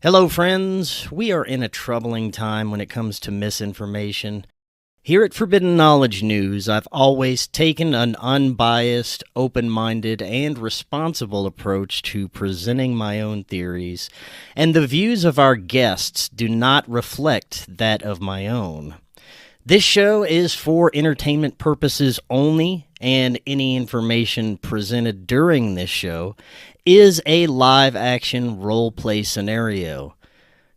Hello, friends. We are in a troubling time when it comes to misinformation. Here at Forbidden Knowledge News, I've always taken an unbiased, open-minded, and responsible approach to presenting my own theories, and the views of our guests do not reflect that of my own. This show is for entertainment purposes only, and any information presented during this show is a live-action role-play scenario.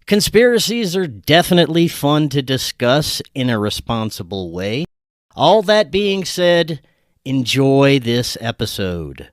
Conspiracies are definitely fun to discuss in a responsible way. All that being said, enjoy this episode.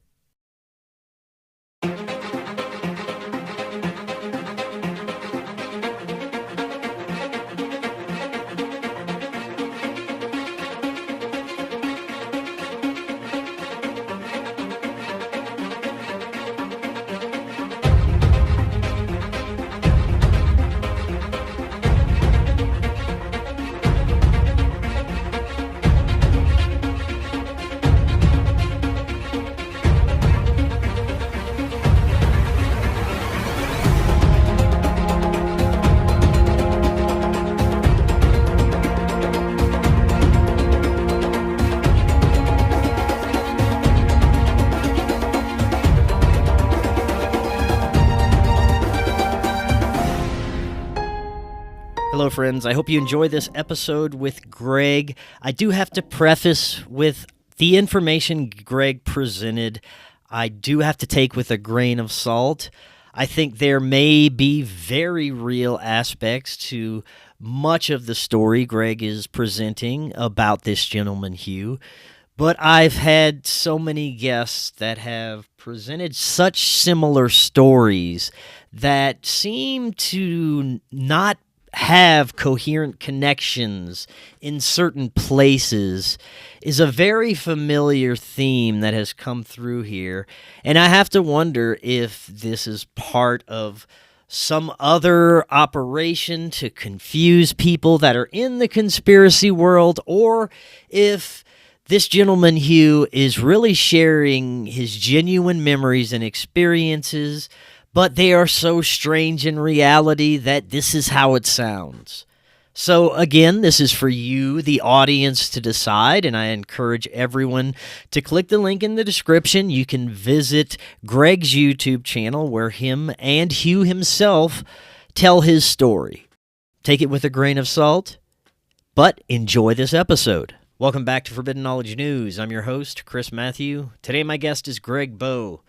Hello, friends. I hope you enjoy this episode with Greg. I do have to preface with the information Greg presented, I do have to take with a grain of salt. I think there may be very real aspects to much of the story Greg is presenting about this gentleman, Hugh. But I've had so many guests that have presented such similar stories that seem to not have coherent connections in certain places is a very familiar theme that has come through here. And I have to wonder if this is part of some other operation to confuse people that are in the conspiracy world, or if this gentleman, Hugh, is really sharing his genuine memories and experiences, but they are so strange in reality that this is how it sounds. So again, this is for you, the audience, to decide, and I encourage everyone to click the link in the description. You can visit Greg's YouTube channel where him and Hugh himself tell his story. Take it with a grain of salt, but enjoy this episode. Welcome back to Forbidden Knowledge News. I'm your host, Chris Matthew. Today my guest is Greg Bowe.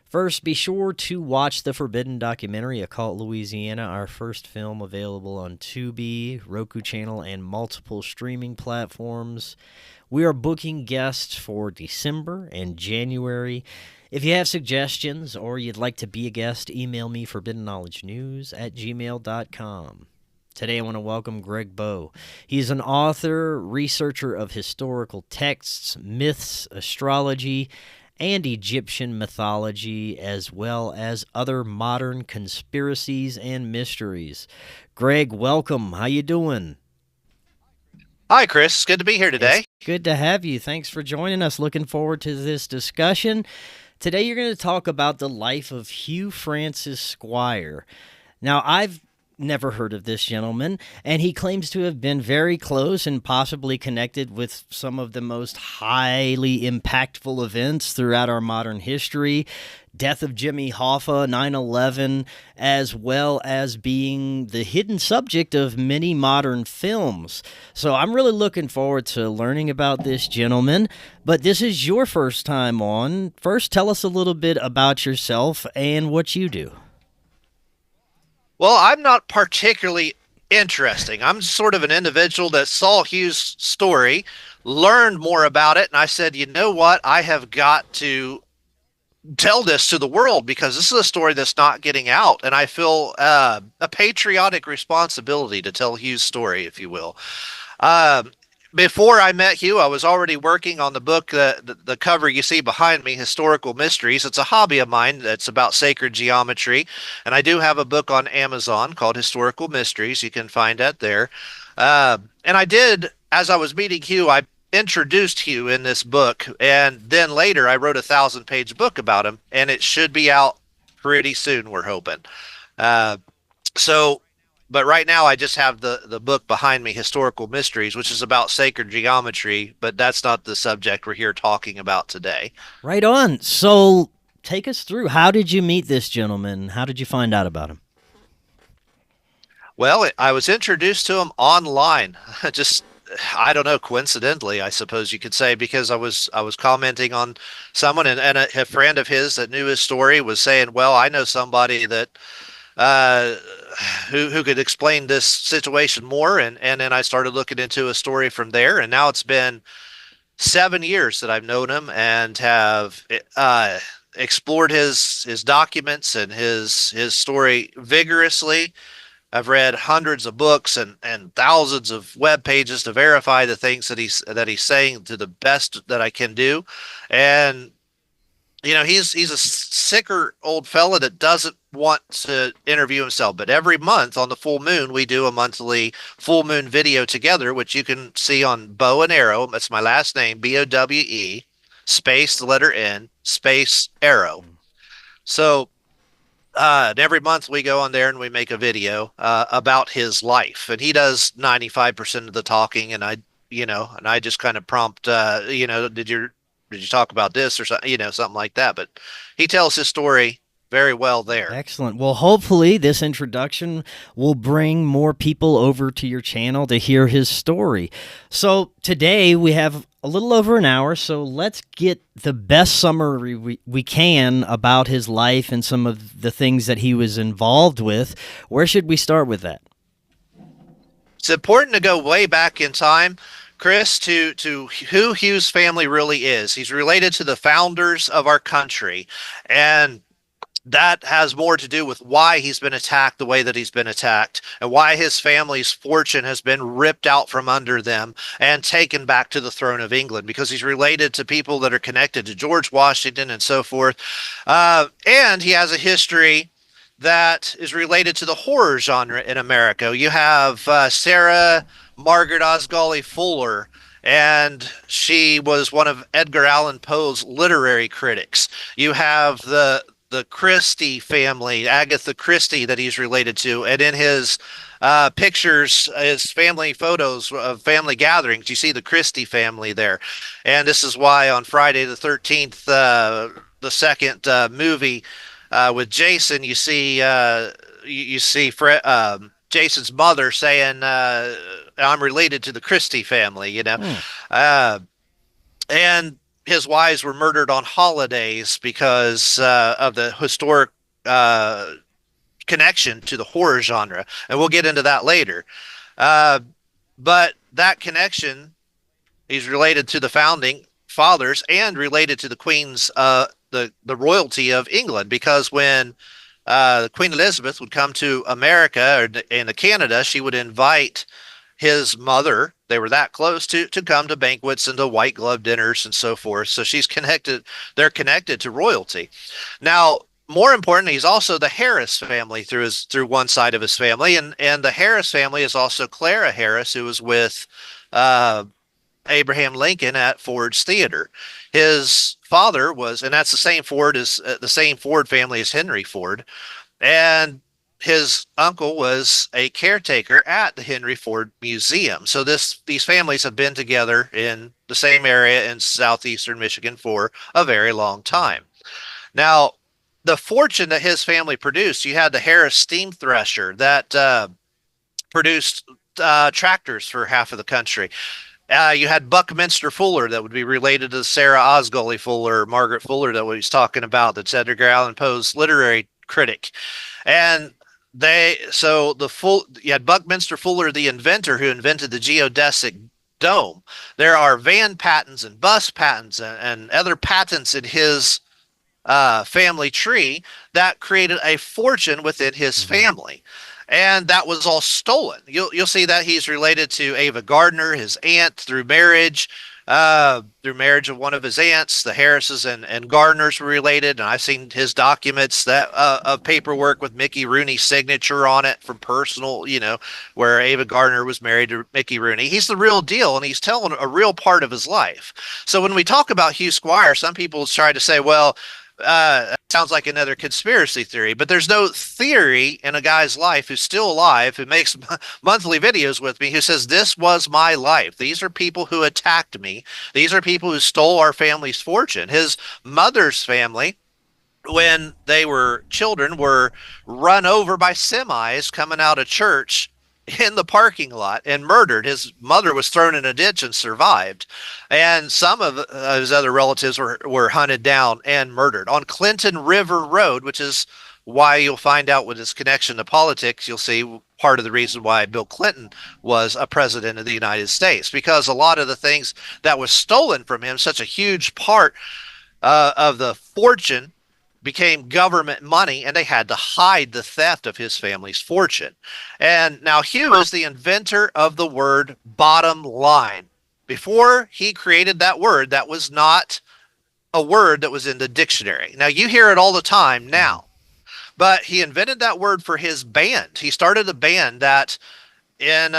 First, be sure to watch the Forbidden documentary, Occult Louisiana, our first film available on Tubi, Roku channel, and multiple streaming platforms. We are booking guests for December and January. If you have suggestions or you'd like to be a guest, email me forbiddenknowledgenews@gmail.com. Today I want to welcome Greg Bowe. He's an author, researcher of historical texts, myths, astrology, and Egyptian mythology, as well as other modern conspiracies and mysteries. Greg, welcome. How you doing? Hi, Chris. It's good to be here today. It's good to have you. Thanks for joining us. Looking forward to this discussion. Today you're going to talk about the life of Hugh Francis Squier. Now, I've never heard of this gentleman, and he claims to have been very close and possibly connected with some of the most highly impactful events throughout our modern history. Death of Jimmy Hoffa, 9/11, as well as being the hidden subject of many modern films. So I'm really looking forward to learning about this gentleman, but this is your first time on. First, tell us a little bit about yourself and what you do. Well, I'm not particularly interesting. I'm sort of an individual that saw Hughes' story, learned more about it, and I said, you know what? I have got to tell this to the world because this is a story that's not getting out, and I feel a patriotic responsibility to tell Hughes' story, if you will. Before I met Hugh, I was already working on the book, the cover you see behind me, Historical Mysteries. It's a hobby of mine that's about sacred geometry, and I do have a book on Amazon called Historical Mysteries. You can find that there. And I did, as I was meeting Hugh, I introduced Hugh in this book, and then later I wrote a 1,000-page book about him, and it should be out pretty soon, we're hoping. So, but right now I just have the book behind me, Historical Mysteries, which is about sacred geometry, but that's not the subject we're here talking about today. Right on. So take us through. How did you meet this gentleman? How did you find out about him? Well, I was introduced to him online. Just I don't know, coincidentally, I suppose you could say, because I was commenting on someone, and a friend of his that knew his story was saying, "Well, I know somebody that uh, who could explain this situation more," and then I started looking into a story from there, and now it's been 7 years that I've known him and have explored his documents and his story vigorously. I've read hundreds of books and thousands of web pages to verify the things that he's saying to the best that I can do. And he's a sicker old fella that doesn't want to interview himself. But every month on the full moon, we do a monthly full moon video together, which you can see on Bow and Arrow. That's my last name, Bowe, space the letter N, space Arrow. So and every month we go on there and we make a video about his life, and he does 95% of the talking, and I just kind of prompt, did you talk about this or something, something like that. But he tells his story very well there. Excellent. Well, hopefully, this introduction will bring more people over to your channel to hear his story. So, today we have a little over an hour, so let's get the best summary we can about his life and some of the things that he was involved with. Where should we start with that? It's important to go way back in time, Chris, to who Hughes' family really is. He's related to the founders of our country, and that has more to do with why he's been attacked the way that he's been attacked, and why his family's fortune has been ripped out from under them and taken back to the throne of England, because he's related to people that are connected to George Washington and so forth. And he has a history that is related to the horror genre in America. You have Sarah Margaret Osgully Fuller, and she was one of Edgar Allan Poe's literary critics. You have the Christie family, Agatha Christie, that he's related to, and in his pictures, his family photos of family gatherings, you see the Christie family there. And this is why on Friday the 13th, the second movie with Jason, you see Jason's mother saying, "I'm related to the Christie family," and his wives were murdered on holidays because of the historic connection to the horror genre, and we'll get into that later. But that connection, he's related to the founding fathers and related to the Queen's, the royalty of England, because when Queen Elizabeth would come to America or in Canada, she would invite his mother. They were that close to come to banquets and to white glove dinners and so forth. So she's connected. They're connected to royalty. Now, more importantly, he's also the Harris family through one side of his family, and the Harris family is also Clara Harris, who was with Abraham Lincoln at Ford's Theater. His father was, and that's the same Ford family as Henry Ford, and his uncle was a caretaker at the Henry Ford Museum. So these families have been together in the same area in southeastern Michigan for a very long time. Now, the fortune that his family produced, you had the Harris steam thresher that produced tractors for half of the country. You had Buckminster Fuller, that would be related to Sarah Osgully Fuller, Margaret Fuller, that he's talking about, that's Edgar Allan Poe's literary critic. And you had Buckminster Fuller, the inventor, who invented the geodesic dome. There are van patents and bus patents and other patents in his family tree that created a fortune within his family. And that was all stolen. You'll see that he's related to Ava Gardner, his aunt, through marriage of one of his aunts. The Harrises and Gardners were related, and I've seen his documents that of paperwork with Mickey Rooney's signature on it from personal, where Ava Gardner was married to Mickey Rooney. He's the real deal, and he's telling a real part of his life. So when we talk about Hugh Squier, some people try to say, well, sounds like another conspiracy theory, but there's no theory in a guy's life who's still alive, who makes monthly videos with me, who says, this was my life. These are people who attacked me. These are people who stole our family's fortune. His mother's family, when they were children, were run over by semis coming out of church in the parking lot and murdered. His mother was thrown in a ditch and survived. And some of his other relatives were hunted down and murdered on Clinton River Road, which is why you'll find out with his connection to politics. You'll see part of the reason why Bill Clinton was a president of the United States, because a lot of the things that was stolen from him, such a huge part of the fortune, became government money, and they had to hide the theft of his family's fortune. And now Hugh is the inventor of the word bottom line. Before he created that word, that was not a word that was in the dictionary. Now you hear it all the time now, but he invented that word for his band. He started a band that in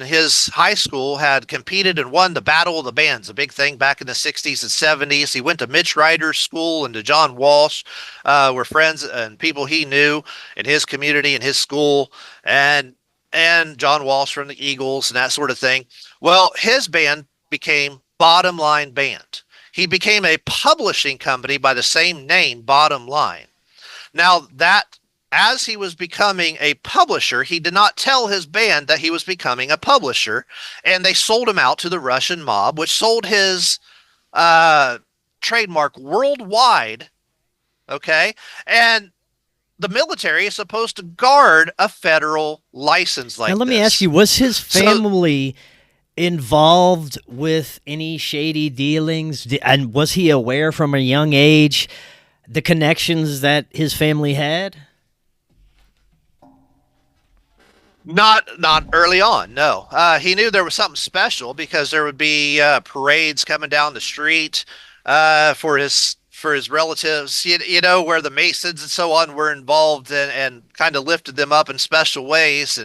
his high school had competed and won the Battle of the Bands, a big thing back in the 60s and 70s. He went to Mitch Ryder's school and to John Walsh, were friends and people he knew in his community and his school, and John Walsh from the Eagles and that sort of thing. Well, his band became Bottomline Band. He became a publishing company by the same name, Bottomline. Now that, as he was becoming a publisher, he did not tell his band that he was becoming a publisher, and they sold him out to the Russian mob, which sold his trademark worldwide. Okay. And the military is supposed to guard a federal license like this. Now, let me ask you, was his family involved with any shady dealings? And was he aware from a young age the connections that his family had? Not early on, no. He knew there was something special because there would be parades coming down the street for his relatives, you know, where the Masons and so on were involved and kind of lifted them up in special ways.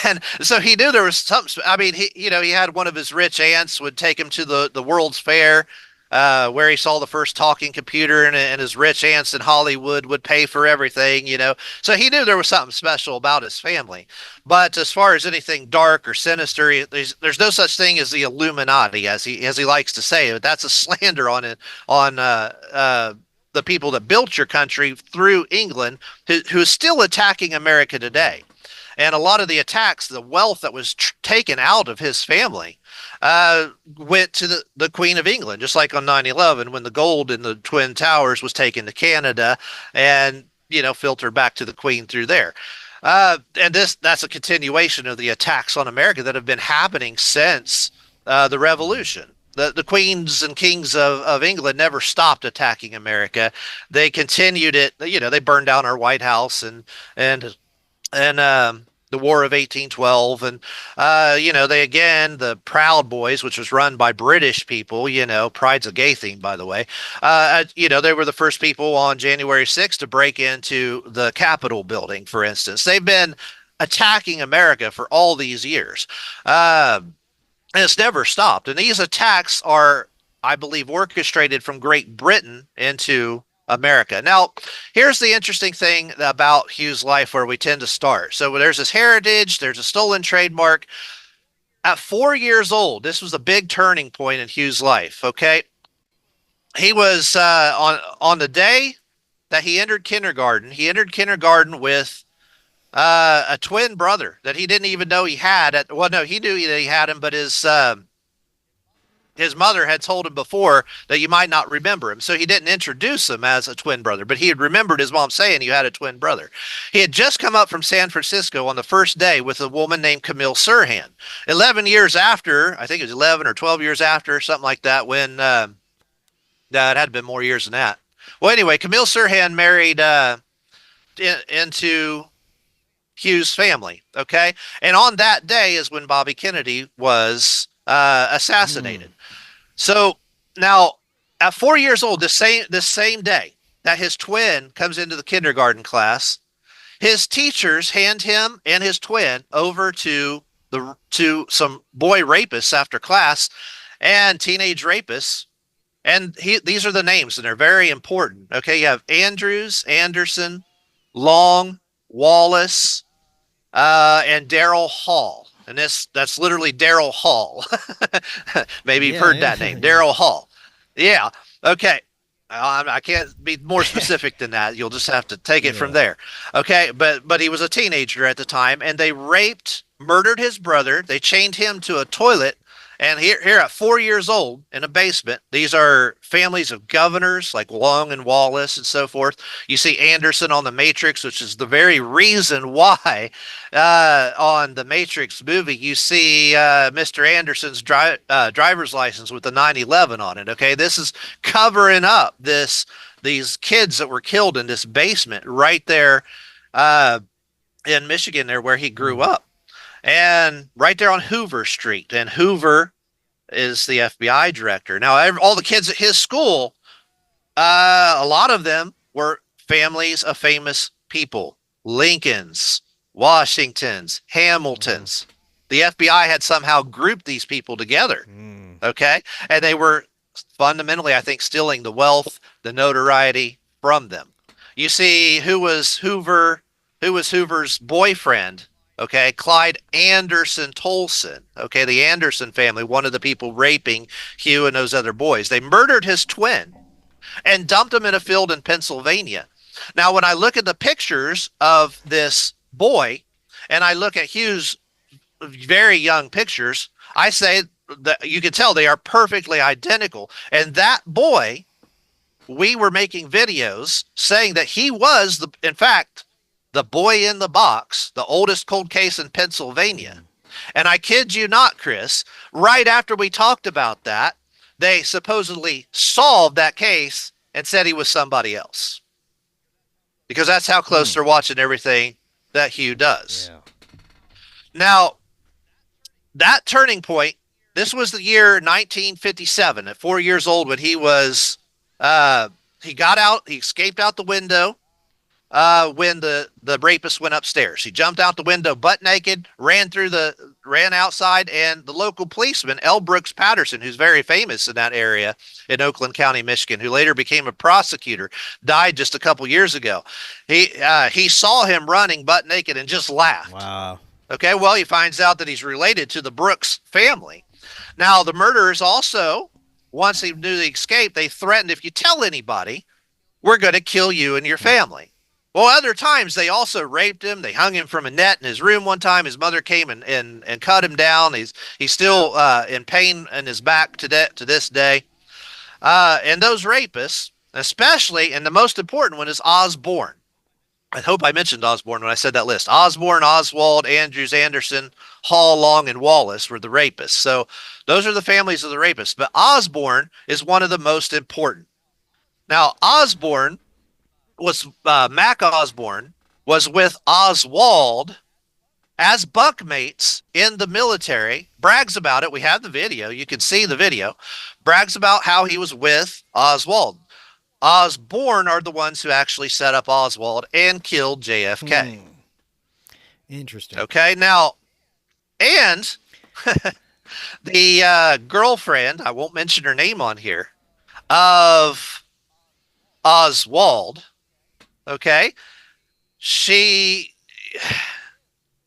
And so he knew there was something. I mean, he had one of his rich aunts would take him to the World's Fair, where he saw the first talking computer, and his rich aunts in Hollywood would pay for everything, you know. So he knew there was something special about his family. But as far as anything dark or sinister, there's no such thing as the Illuminati, as he likes to say. But that's a slander on the people that built your country through England, who is still attacking America today. And a lot of the attacks, the wealth that was taken out of his family, went to the Queen of England, just like on 9/11 when the gold in the Twin Towers was taken to Canada and, you know, filtered back to the Queen through there. And that's a continuation of the attacks on America that have been happening since the Revolution. The queens and kings of England never stopped attacking America. They continued it. You know, they burned down our White House and the War of 1812, and the Proud Boys, which was run by British people. You know, Pride's a gay theme, by the way. They were the first people on January 6th to break into the Capitol building, for instance. They've been attacking America for all these years, and it's never stopped. And these attacks are, I believe, orchestrated from Great Britain into America. Now, here's the interesting thing about Hughes' life where we tend to start. So there's his heritage, there's a stolen trademark. At 4 years old, this was a big turning point in Hughes' life, okay? He was on the day that he entered kindergarten with a twin brother that he didn't even know he had. He knew that he had him, but his mother had told him before that you might not remember him. So he didn't introduce him as a twin brother, but he had remembered his mom saying you had a twin brother. He had just come up from San Francisco on the first day with a woman named Camille Sirhan. 11 years after, I think it was 11 or 12 years after, something like that, when it had been more years than that. Well, anyway, Camille Sirhan married into Hughes' family, okay? And on that day is when Bobby Kennedy was assassinated. So now, at 4 years old, this same day that his twin comes into the kindergarten class, his teachers hand him and his twin over to some boy rapists after class, and teenage rapists And these are the names, and they're very important. Okay, you have Andrews, Anderson, Long, Wallace, and Daryl Hall. And that's literally Daryl Hall. Maybe you've Yeah, heard yeah, that name, yeah. Daryl Hall. Yeah. Okay. I can't be more specific than that. You'll just have to take it from Yeah. there. Okay, but he was a teenager at the time, and they murdered his brother. They chained him to a toilet, and here at 4 years old in a basement. These are families of governors like Long and Wallace and so forth. You see Anderson on the Matrix, which is the very reason why on the Matrix movie you see Mr. Anderson's driver's license with the 911 on it. Okay, this is covering up these kids that were killed in this basement right there in Michigan, there where he grew Mm. up, and right there on Hoover Street. And Hoover is the FBI director. Now, all the kids at his school, a lot of them were families of famous people: Lincolns, Washingtons, Hamiltons. The FBI had somehow grouped these people together. Mm. Okay. And they were fundamentally, I think, stealing the wealth, the notoriety from them. You see, who was Hoover's boyfriend? Okay, Clyde Anderson Tolson. Okay, the Anderson family, one of the people raping Hugh and those other boys. They murdered his twin and dumped him in a field in Pennsylvania. Now, when I look at the pictures of this boy and I look at Hugh's very young pictures, I say that you can tell they are perfectly identical. And that boy, we were making videos saying that he was, in fact, the boy in the box, the oldest cold case in Pennsylvania. And I kid you not, Chris, right after we talked about that, they supposedly solved that case and said he was somebody else. Because that's how close they're watching everything that Hugh does. Yeah. Now, that turning point, this was the year 1957, at 4 years old, when he was, he got out, he escaped out the window when the rapist went upstairs. He jumped out the window butt naked, ran outside, and the local policeman, L. Brooks Patterson, who's very famous in that area in Oakland County, Michigan, who later became a prosecutor, died just a couple years ago. He saw him running butt naked and just laughed. Wow. Okay, well, he finds out that he's related to the Brooks family. Now, the murderers also, once they knew the escape, they threatened, if you tell anybody, we're going to kill you and your family. Well, other times they also raped him. They hung him from a net in his room one time. His mother came and cut him down. He's still in pain in his back to this day. And those rapists, especially, and the most important one is Osborne. I hope I mentioned Osborne when I said that list. Osborne, Oswald, Andrews, Anderson, Hall, Long, and Wallace were the rapists. So those are the families of the rapists. But Osborne is one of the most important. Now, Osborne was Mac Osborne was with Oswald as bunkmates in the military. Brags about it. We have the video. You can see the video. Brags about how he was with Oswald. Osborne are the ones who actually set up Oswald and killed JFK. Interesting. Okay, now, and the girlfriend, I won't mention her name on here, of Oswald, okay, she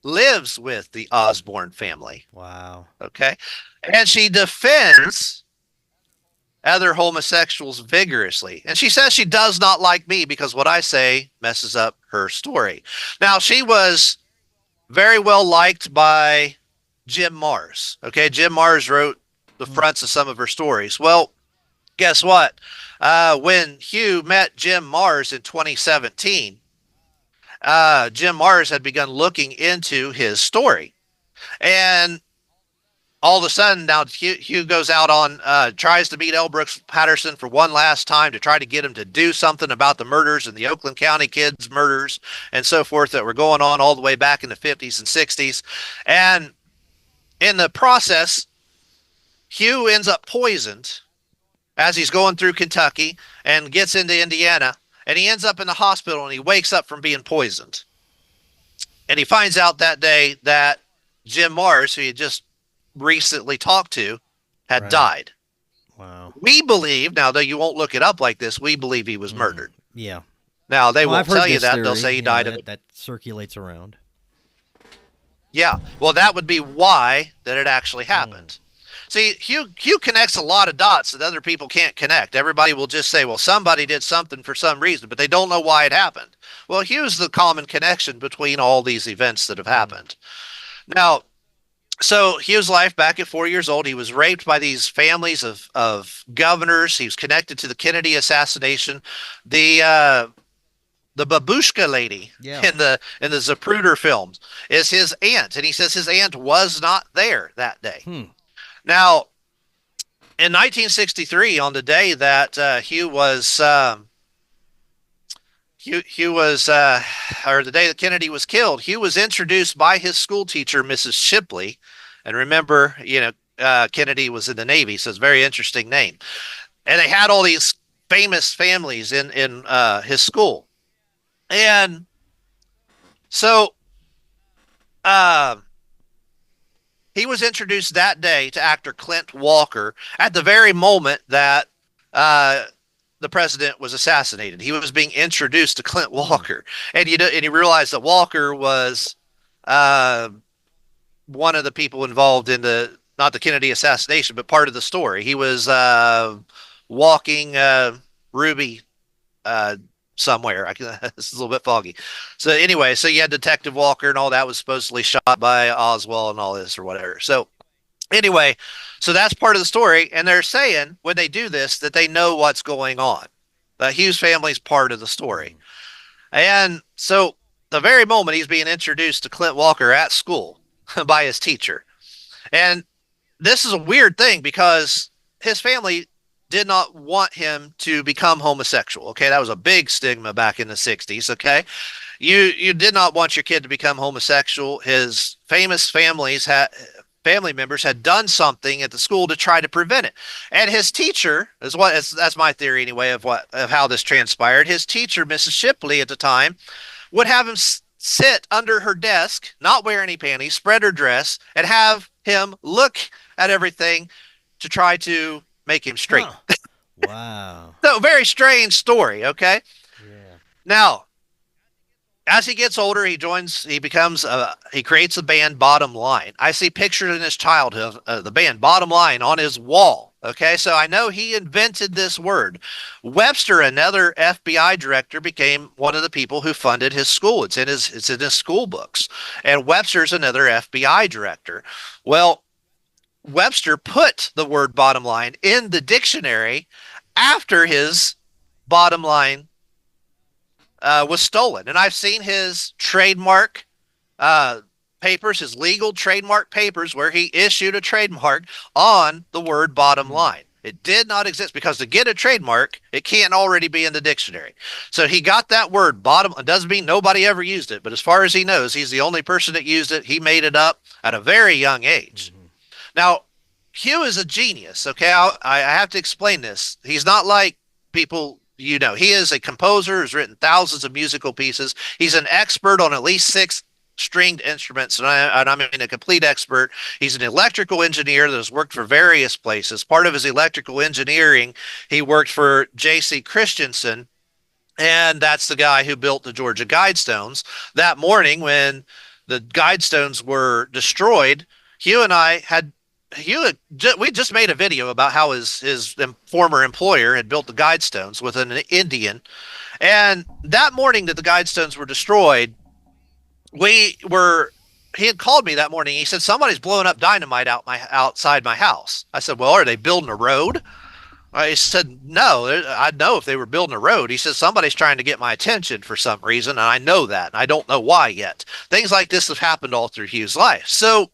lives with the Osborne family. Wow. Okay, and she defends other homosexuals vigorously. And she says she does not like me because what I say messes up her story. Now, she was very well liked by Jim Marrs. Okay, Jim Marrs wrote the fronts of some of her stories. Well, guess what? When Hugh met Jim Marrs in 2017, Jim Marrs had begun looking into his story. And all of a sudden, now Hugh goes out on, tries to meet L. Brooks Patterson for one last time to try to get him to do something about the murders and the Oakland County kids' murders and so forth that were going on all the way back in the 50s and 60s. And in the process, Hugh ends up poisoned as he's going through Kentucky and gets into Indiana. And he ends up in the hospital and he wakes up from being poisoned. And he finds out that day that Jim Marrs, who he had just recently talked to, had died. Wow. We believe, now though you won't look it up like this, we believe he was murdered. Yeah. Now, they Well, I've won't heard tell you this that. They'll theory. say he Yeah, died of it. that circulates around. Yeah, well, that would be why that it actually happened. See, Hugh connects a lot of dots that other people can't connect. Everybody will just say, well, somebody did something for some reason, but they don't know why it happened. Well, Hugh's the common connection between all these events that have happened. Now, so Hugh's life back at 4 years old, he was raped by these families of governors. He was connected to the Kennedy assassination. The babushka lady in the Zapruder films is his aunt, and he says his aunt was not there that day. Now, in 1963, on the day that Hugh was, or the day that Kennedy was killed, Hugh was introduced by his school teacher, Mrs. Shipley. And remember, Kennedy was in the Navy, so it's a very interesting name. And they had all these famous families in his school. And so he was introduced that day to actor Clint Walker at the very moment that the president was assassinated. He was being introduced to Clint Walker. And he realized that Walker was one of the people involved in not the Kennedy assassination, but part of the story. He was walking Ruby somewhere. This is a little bit foggy. So anyway, so you had Detective Walker and all that was supposedly shot by Oswald and all this or whatever. So anyway, so that's part of the story. And they're saying when they do this that they know what's going on. The Hughes family's part of the story. And so the very moment he's being introduced to Clint Walker at school by his teacher. And this is a weird thing because his family did not want him to become homosexual. Okay, that was a big stigma back in the 60s. Okay, you did not want your kid to become homosexual. His famous family members had done something at the school to try to prevent it. And his teacher that's my theory anyway of how this transpired. His teacher, Mrs. Shipley at the time, would have him sit under her desk, not wear any panties, spread her dress, and have him look at everything to try to make him straight. Huh. Wow. So very strange story. Okay. Yeah. Now, as he gets older, he creates the band Bottomline. I see pictures in his childhood of the band Bottomline on his wall. Okay. So I know he invented this word. Webster, another FBI director, became one of the people who funded his school. It's in his school books. And Webster's another FBI director. Well, Webster put the word bottom line in the dictionary after his bottom line was stolen. And I've seen his trademark papers, his legal trademark papers, where he issued a trademark on the word bottom line. It did not exist because to get a trademark, it can't already be in the dictionary. So he got that word bottom. It doesn't mean nobody ever used it, but as far as he knows, he's the only person that used it. He made it up at a very young age. Now, Hugh is a genius, okay? I have to explain this. He's not like people, He is a composer who's written thousands of musical pieces. He's an expert on at least 6 stringed instruments, and I mean a complete expert. He's an electrical engineer that has worked for various places. Part of his electrical engineering, he worked for J.C. Christensen, and that's the guy who built the Georgia Guidestones. That morning when the Guidestones were destroyed, we just made a video about how his former employer had built the Guidestones with an Indian. And that morning that the Guidestones were destroyed, he had called me that morning. He said, somebody's blowing up dynamite outside my house. I said, well, are they building a road? He said, no, I'd know if they were building a road. He said, somebody's trying to get my attention for some reason, and I know that, and I don't know why yet. Things like this have happened all through Hughes' life. So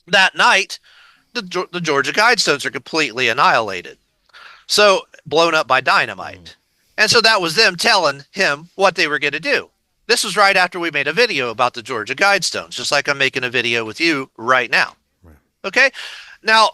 that night, the Georgia Guidestones are completely annihilated. So blown up by dynamite. And so that was them telling him what they were going to do. This was right after we made a video about the Georgia Guidestones, just like I'm making a video with you right now. Right. Okay? Now,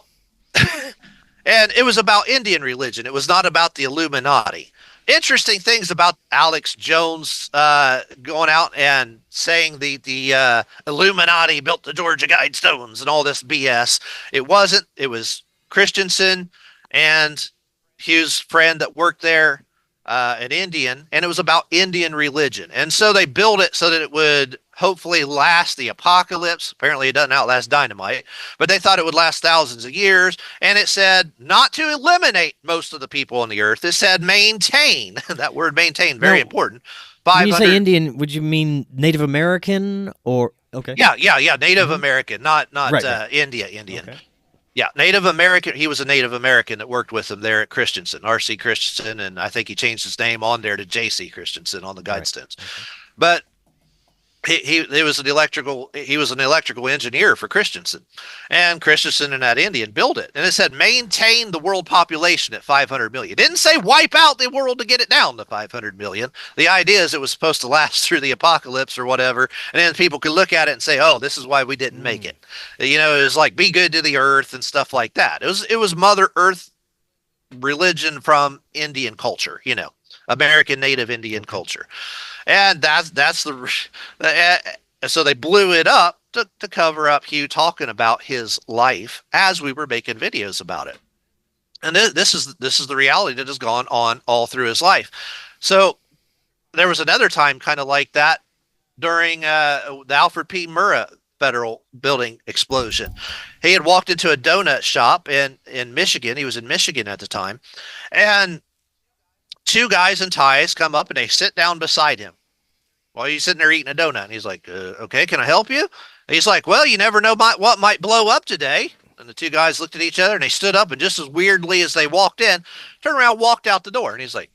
and it was about Indian religion. It was not about the Illuminati. Interesting things about Alex Jones going out and saying the Illuminati built the Georgia Guidestones and all this BS. It wasn't. It was Christensen and Hughes' friend that worked there, an Indian, and it was about Indian religion. And so they built it so that it would hopefully last the apocalypse. Apparently, it doesn't outlast dynamite, but they thought it would last thousands of years. And it said not to eliminate most of the people on the earth. It said maintain. That word maintain, very important. When you say Indian, would you mean Native American or okay? Yeah. Native American, not right. Indian. Okay. Yeah, Native American. He was a Native American that worked with him there at Christensen, R.C. Christensen, and I think he changed his name on there to J.C. Christensen on the guide stones. Okay. But he was an electrical engineer for Christensen, and Christensen and that Indian built it, and it said maintain the world population at 500 million. It didn't say wipe out the world to get it down to 500 million. The idea is it was supposed to last through the apocalypse or whatever, and then people could look at it and say, oh, this is why we didn't make it. You know, it was like be good to the earth and stuff like that. It was Mother Earth religion from Indian culture, you know, American Native Indian culture. And that's so they blew it up to cover up Hugh talking about his life as we were making videos about it. And this is the reality that has gone on all through his life. So there was another time kind of like that during the Alfred P. Murrah Federal Building explosion. He had walked into a donut shop in Michigan. He was in Michigan at the time, and two guys in ties come up and they sit down beside him while he's sitting there eating a donut. And he's like, okay, can I help you? And he's like, well, you never know what might blow up today. And the two guys looked at each other and they stood up, and just as weirdly as they walked in, turned around, walked out the door. And he's like,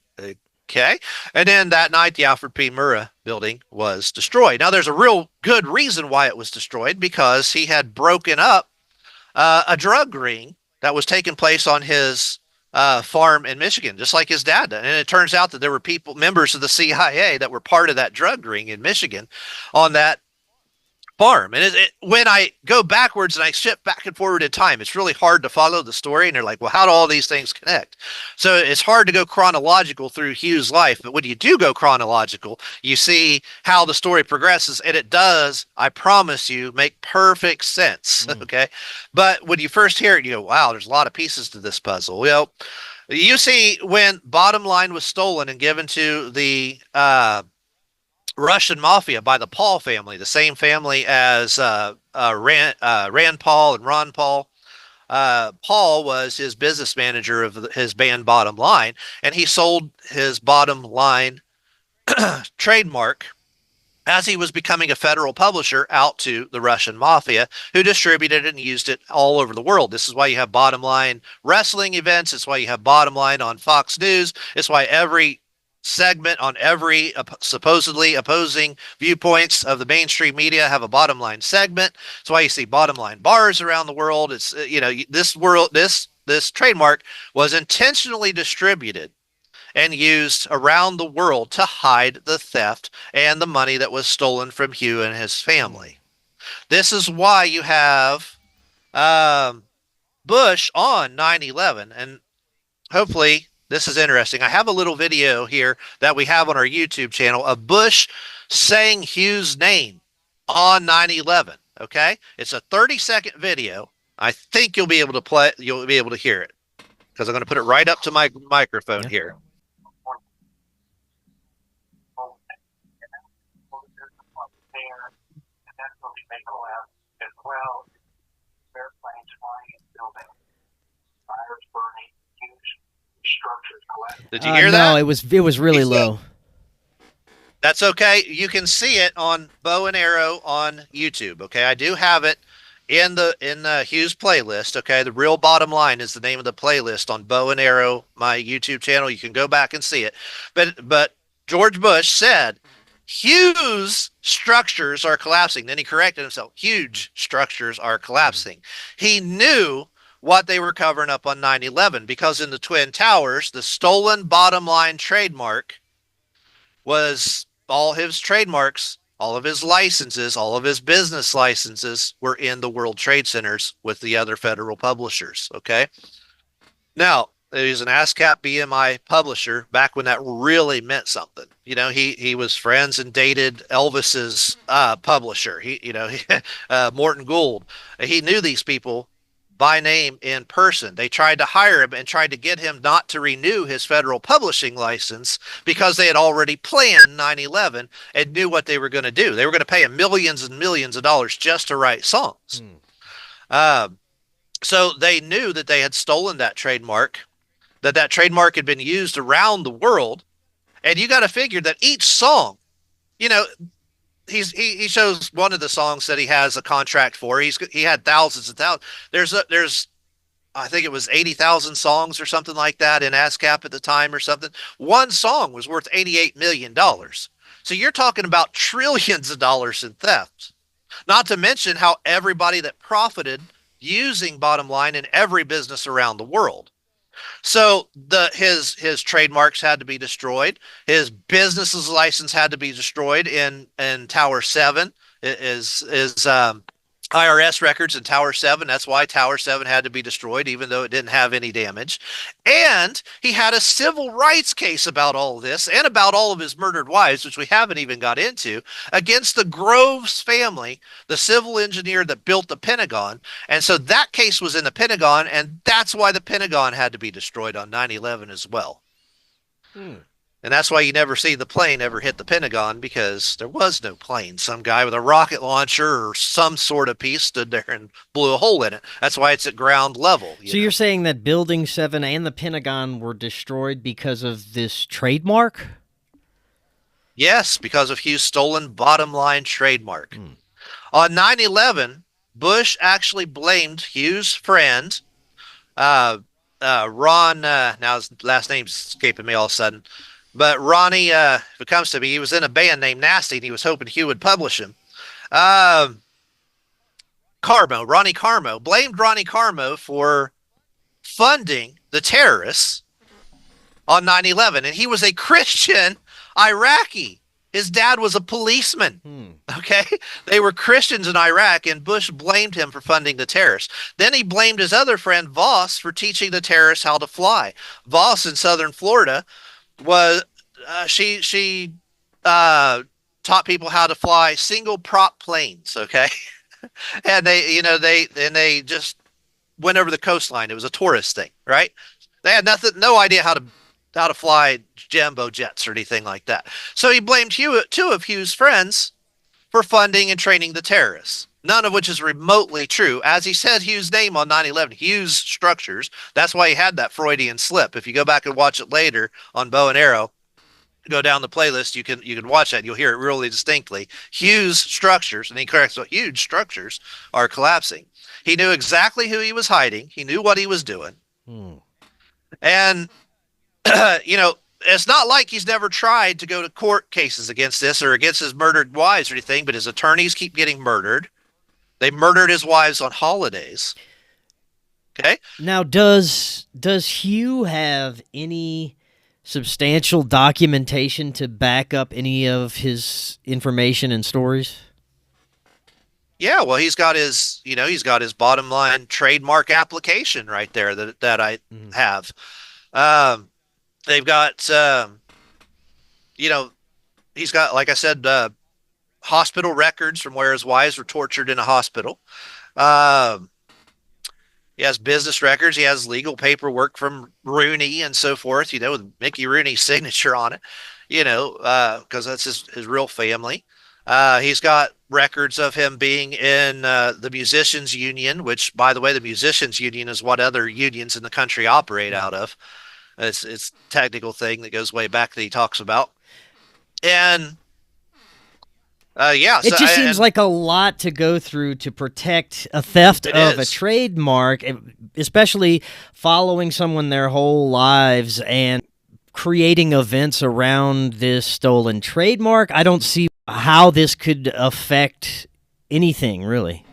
okay. And then that night, the Alfred P. Murrah building was destroyed. Now, there's a real good reason why it was destroyed, because he had broken up a drug ring that was taking place on his farm in Michigan, just like his dad did. And it turns out that there were members of the CIA that were part of that drug ring in Michigan on that farm. And when I go backwards and I shift back and forward in time, it's really hard to follow the story. And they're like, well, how do all these things connect? So it's hard to go chronological through Hughes' life. But when you do go chronological, you see how the story progresses. And it does, I promise you, make perfect sense. Okay. But when you first hear it, you go, wow, there's a lot of pieces to this puzzle. Well, you see, when Bottomline was stolen and given to the Russian mafia by the Paul family, the same family as Rand Paul and Ron Paul. Paul was his business manager of his band Bottomline, and he sold his Bottomline trademark as he was becoming a federal publisher out to the Russian mafia, who distributed it and used it all over the world. This is why you have Bottomline wrestling events. It's why you have Bottomline on Fox News. It's why every segment on every supposedly opposing viewpoints of the mainstream media have a Bottomline segment. That's why you see Bottomline bars around the world. It's this trademark was intentionally distributed and used around the world to hide the theft and the money that was stolen from Hugh and his family. This is why you have Bush on 9/11, and hopefully this is interesting. I have a little video here that we have on our YouTube channel of Bush saying Hughes' name on 9/11. Okay, it's a 30-second video. I think you'll be able to play. You'll be able to hear it because I'm going to put it right up to my microphone here. Did you hear that? No, it was really low. That's okay. You can see it on Bow and Arrow on YouTube. Okay, I do have it in the Hughes playlist. Okay, the Real Bottomline is the name of the playlist on Bow and Arrow, my YouTube channel. You can go back and see it. But George Bush said Hughes structures are collapsing. Then he corrected himself. Huge structures are collapsing. He knew what they were covering up on 9/11, because in the Twin Towers, the stolen Bottomline trademark was all his trademarks, all of his licenses, all of his business licenses were in the World Trade Centers with the other federal publishers. Okay. Now, he's an ASCAP BMI publisher back when that really meant something. You know, he was friends and dated Elvis's publisher. Morton Gould. He knew these people by name in person. They tried to hire him and tried to get him not to renew his federal publishing license because they had already planned 9/11 and knew what they were going to do. They were going to pay him millions and millions of dollars just to write songs. So they knew that they had stolen that trademark, that trademark had been used around the world. And you got to figure that each song, you know, he shows one of the songs that he has a contract for. He had thousands and thousands. There's I think it was 80,000 songs or something like that in ASCAP at the time or something. One song was worth $88 million. So you're talking about trillions of dollars in theft. Not to mention how everybody that profited using Bottomline in every business around the world. So his trademarks had to be destroyed. His business's license had to be destroyed in Tower 7. Is IRS records in Tower 7. That's why Tower 7 had to be destroyed, even though it didn't have any damage. And he had a civil rights case about all of this and about all of his murdered wives, which we haven't even got into, against the Groves family, the civil engineer that built the Pentagon. And so that case was in the Pentagon, and that's why the Pentagon had to be destroyed on 9/11 as well. And that's why you never see the plane ever hit the Pentagon, because there was no plane. Some guy with a rocket launcher or some sort of piece stood there and blew a hole in it. That's why it's at ground level. So you're saying that Building 7 and the Pentagon were destroyed because of this trademark? Yes, because of Hughes' stolen Bottomline trademark. On 9/11, Bush actually blamed Hughes' friend, Ron, now his last name's escaping me all of a sudden, but Ronnie, if it comes to me, he was in a band named Nasty, and he was hoping Hugh would publish him. Ronnie Carmo, blamed Ronnie Carmo for funding the terrorists on 9/11, and he was a Christian Iraqi. His dad was a policeman. Okay, they were Christians in Iraq, and Bush blamed him for funding the terrorists. Then he blamed his other friend Voss for teaching the terrorists how to fly. Voss in southern Florida was she taught people how to fly single prop planes. Okay, and they just went over the coastline. It was a tourist thing, right? They had no idea how to fly jumbo jets or anything like that. So he blamed two of Hughes' friends for funding and training the terrorists, none of which is remotely true. As he said Hughes' name on 9/11, Hughes Structures. That's why he had that Freudian slip. If you go back and watch it later on Bow and Arrow, go down the playlist, you can watch that. You'll hear it really distinctly. Hughes Structures, and he corrects what huge structures are collapsing. He knew exactly who he was hiding. He knew what he was doing. And it's not like he's never tried to go to court cases against this or against his murdered wives or anything, but his attorneys keep getting murdered. They murdered his wives on holidays. Okay. Now, does Hugh have any substantial documentation to back up any of his information and stories? Yeah, well, he's got his Bottomline trademark application right there that I have. They've got, he's got, like I said, hospital records from where his wives were tortured in a hospital. He has business records. He has legal paperwork from Rooney and so forth, with Mickey Rooney's signature on it, because that's his real family. He's got records of him being in the Musicians Union, which, by the way, the Musicians Union is what other unions in the country operate out of. It's a technical thing that goes way back that he talks about. And it just seems like a lot to go through to protect a theft of a trademark, especially following someone their whole lives and creating events around this stolen trademark. I don't see how this could affect anything, really.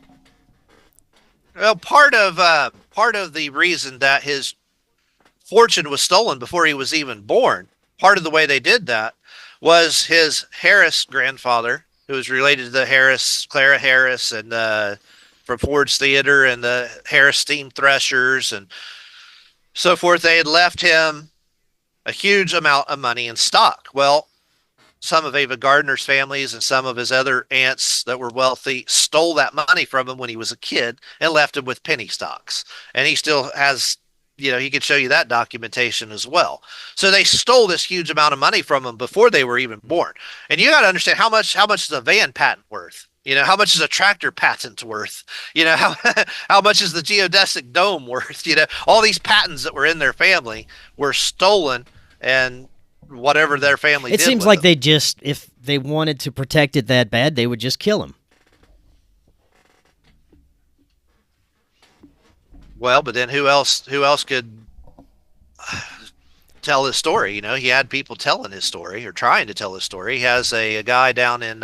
Well, part of the reason that his fortune was stolen before he was even born, part of the way they did that was his Harris grandfather, who was related to the Clara Harris, and from Ford's Theater and the Harris Steam Threshers and so forth. They had left him a huge amount of money in stock. Well, some of Ava Gardner's families and some of his other aunts that were wealthy stole that money from him when he was a kid and left him with penny stocks. And he still has, he could show you that documentation as well. So they stole this huge amount of money from him before they were even born. And you got to understand how much is a van patent worth? How much is a tractor patent worth? How much is the geodesic dome worth? All these patents that were in their family were stolen, and whatever their family It did seems with like them. if they wanted to protect it that bad, they would just kill him. Well, but then who else could tell his story? He had people telling his story or trying to tell his story. He has a guy down in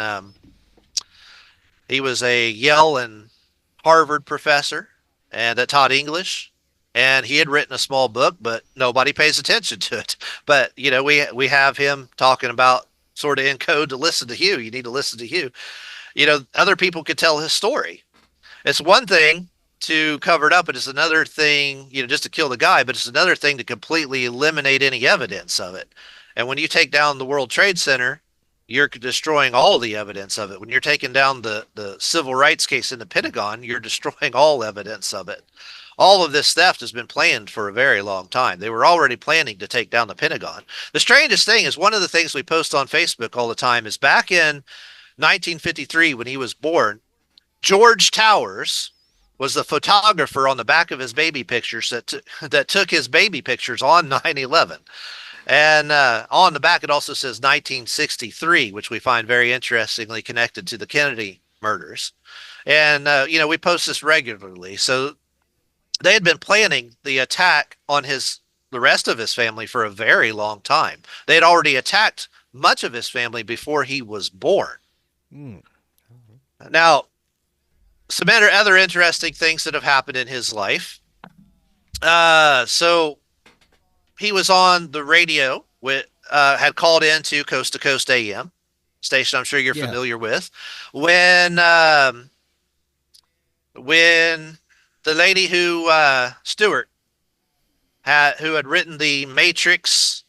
he was a Yale and Harvard professor and that taught English, and he had written a small book, but nobody pays attention to it. But we have him talking about sort of in code to listen to Hugh. You need to listen to Hugh. Other people could tell his story. It's one thing to cover it up, but it's another thing, just to kill the guy, but it's another thing to completely eliminate any evidence of it. And when you take down the World Trade Center, you're destroying all the evidence of it. When you're taking down the civil rights case in the Pentagon, you're destroying all evidence of it. All of this theft has been planned for a very long time. They were already planning to take down the Pentagon. The strangest thing is one of the things we post on Facebook all the time is back in 1953 when he was born, George Towers was the photographer on the back of his baby pictures that took his baby pictures on 9/11. And on the back, it also says 1963, which we find very interestingly connected to the Kennedy murders. And, we post this regularly. So they had been planning the attack on the rest of his family for a very long time. They had already attacked much of his family before he was born. Mm. Now, some other interesting things that have happened in his life. So he was on the radio had called into Coast to Coast AM station. I'm sure you're familiar with when the lady who Stewart who had written the Matrix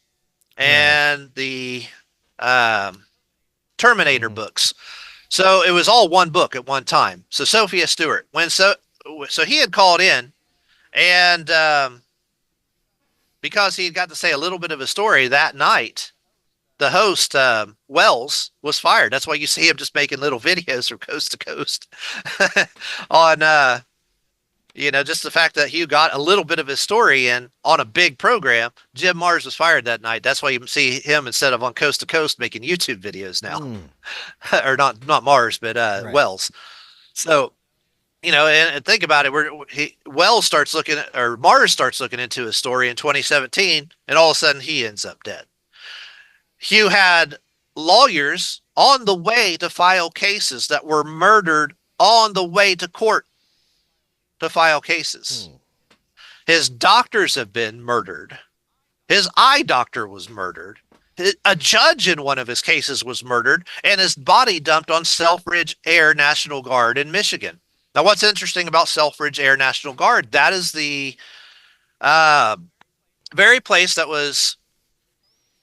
and the Terminator books. So it was all one book at one time. So Sophia Stewart, so he had called in, and because he got to say a little bit of a story that night, the host, Wells, was fired. That's why you see him just making little videos from coast to coast on, just the fact that Hugh got a little bit of his story in on a big program. Jim Mars was fired that night. That's why you see him instead of on coast to coast making YouTube videos now, or not Mars, but right. Wells. So, and think about it. Mars starts looking into his story in 2017, and all of a sudden he ends up dead. Hugh had lawyers on the way to file cases that were murdered on the way to court to file cases. His doctors have been murdered. His eye doctor was murdered. A judge in one of his cases was murdered, and his body dumped on Selfridge Air National Guard in Michigan. Now, what's interesting about Selfridge Air National Guard, that is the very place that was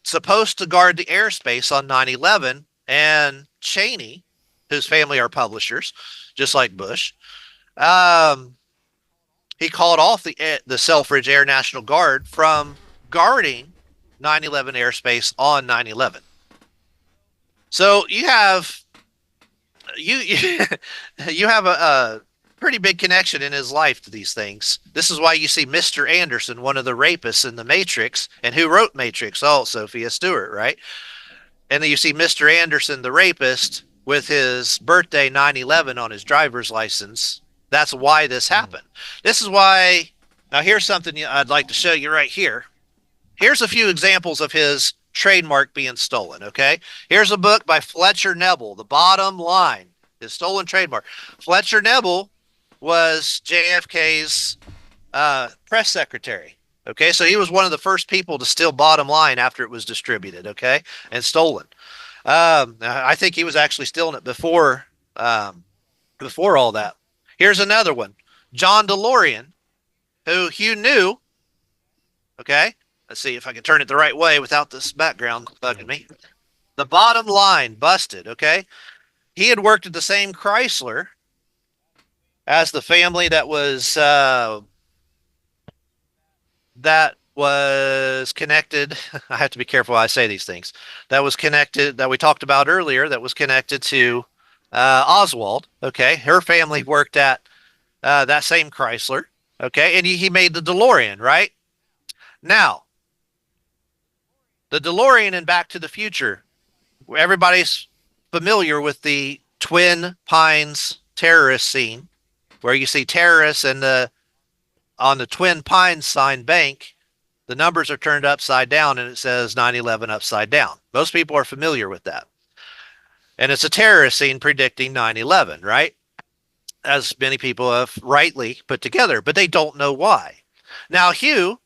supposed to guard the airspace on 9/11, and Cheney, whose family are publishers, just like Bush, he called off the Selfridge Air National Guard from guarding 9/11 airspace on 9/11. So you have you have a pretty big connection in his life to these things. This is why you see Mr. Anderson, one of the rapists in the Matrix, and who wrote Matrix? Oh, Sophia Stewart, right? And then you see Mr. Anderson, the rapist, with his birthday 9/11 on his driver's license. That's why this happened. This is why. Now, here's something I'd like to show you right here. Here's a few examples of his trademark being stolen, okay? Here's a book by Fletcher Nebel, The Bottomline, his stolen trademark. Fletcher Nebel was JFK's press secretary, okay? So he was one of the first people to steal Bottomline after it was distributed, okay, and stolen. I think he was actually stealing it before all that. Here's another one. John DeLorean, who Hugh knew, okay? Let's see if I can turn it the right way without this background bugging me. The bottom line busted, okay? He had worked at the same Chrysler as the family that was connected. I have to be careful how I say these things. That was connected, that we talked about earlier, that was connected to Oswald. Okay. Her family worked at that same Chrysler. Okay. And he made the DeLorean, right? Now, the DeLorean in Back to the Future, everybody's familiar with the Twin Pines terrorist scene where you see terrorists and on the Twin Pines sign bank, the numbers are turned upside down and it says 9/11 upside down. Most people are familiar with that. And it's a terrorist scene predicting 9/11, right? As many people have rightly put together, but they don't know why. Now, Hugh,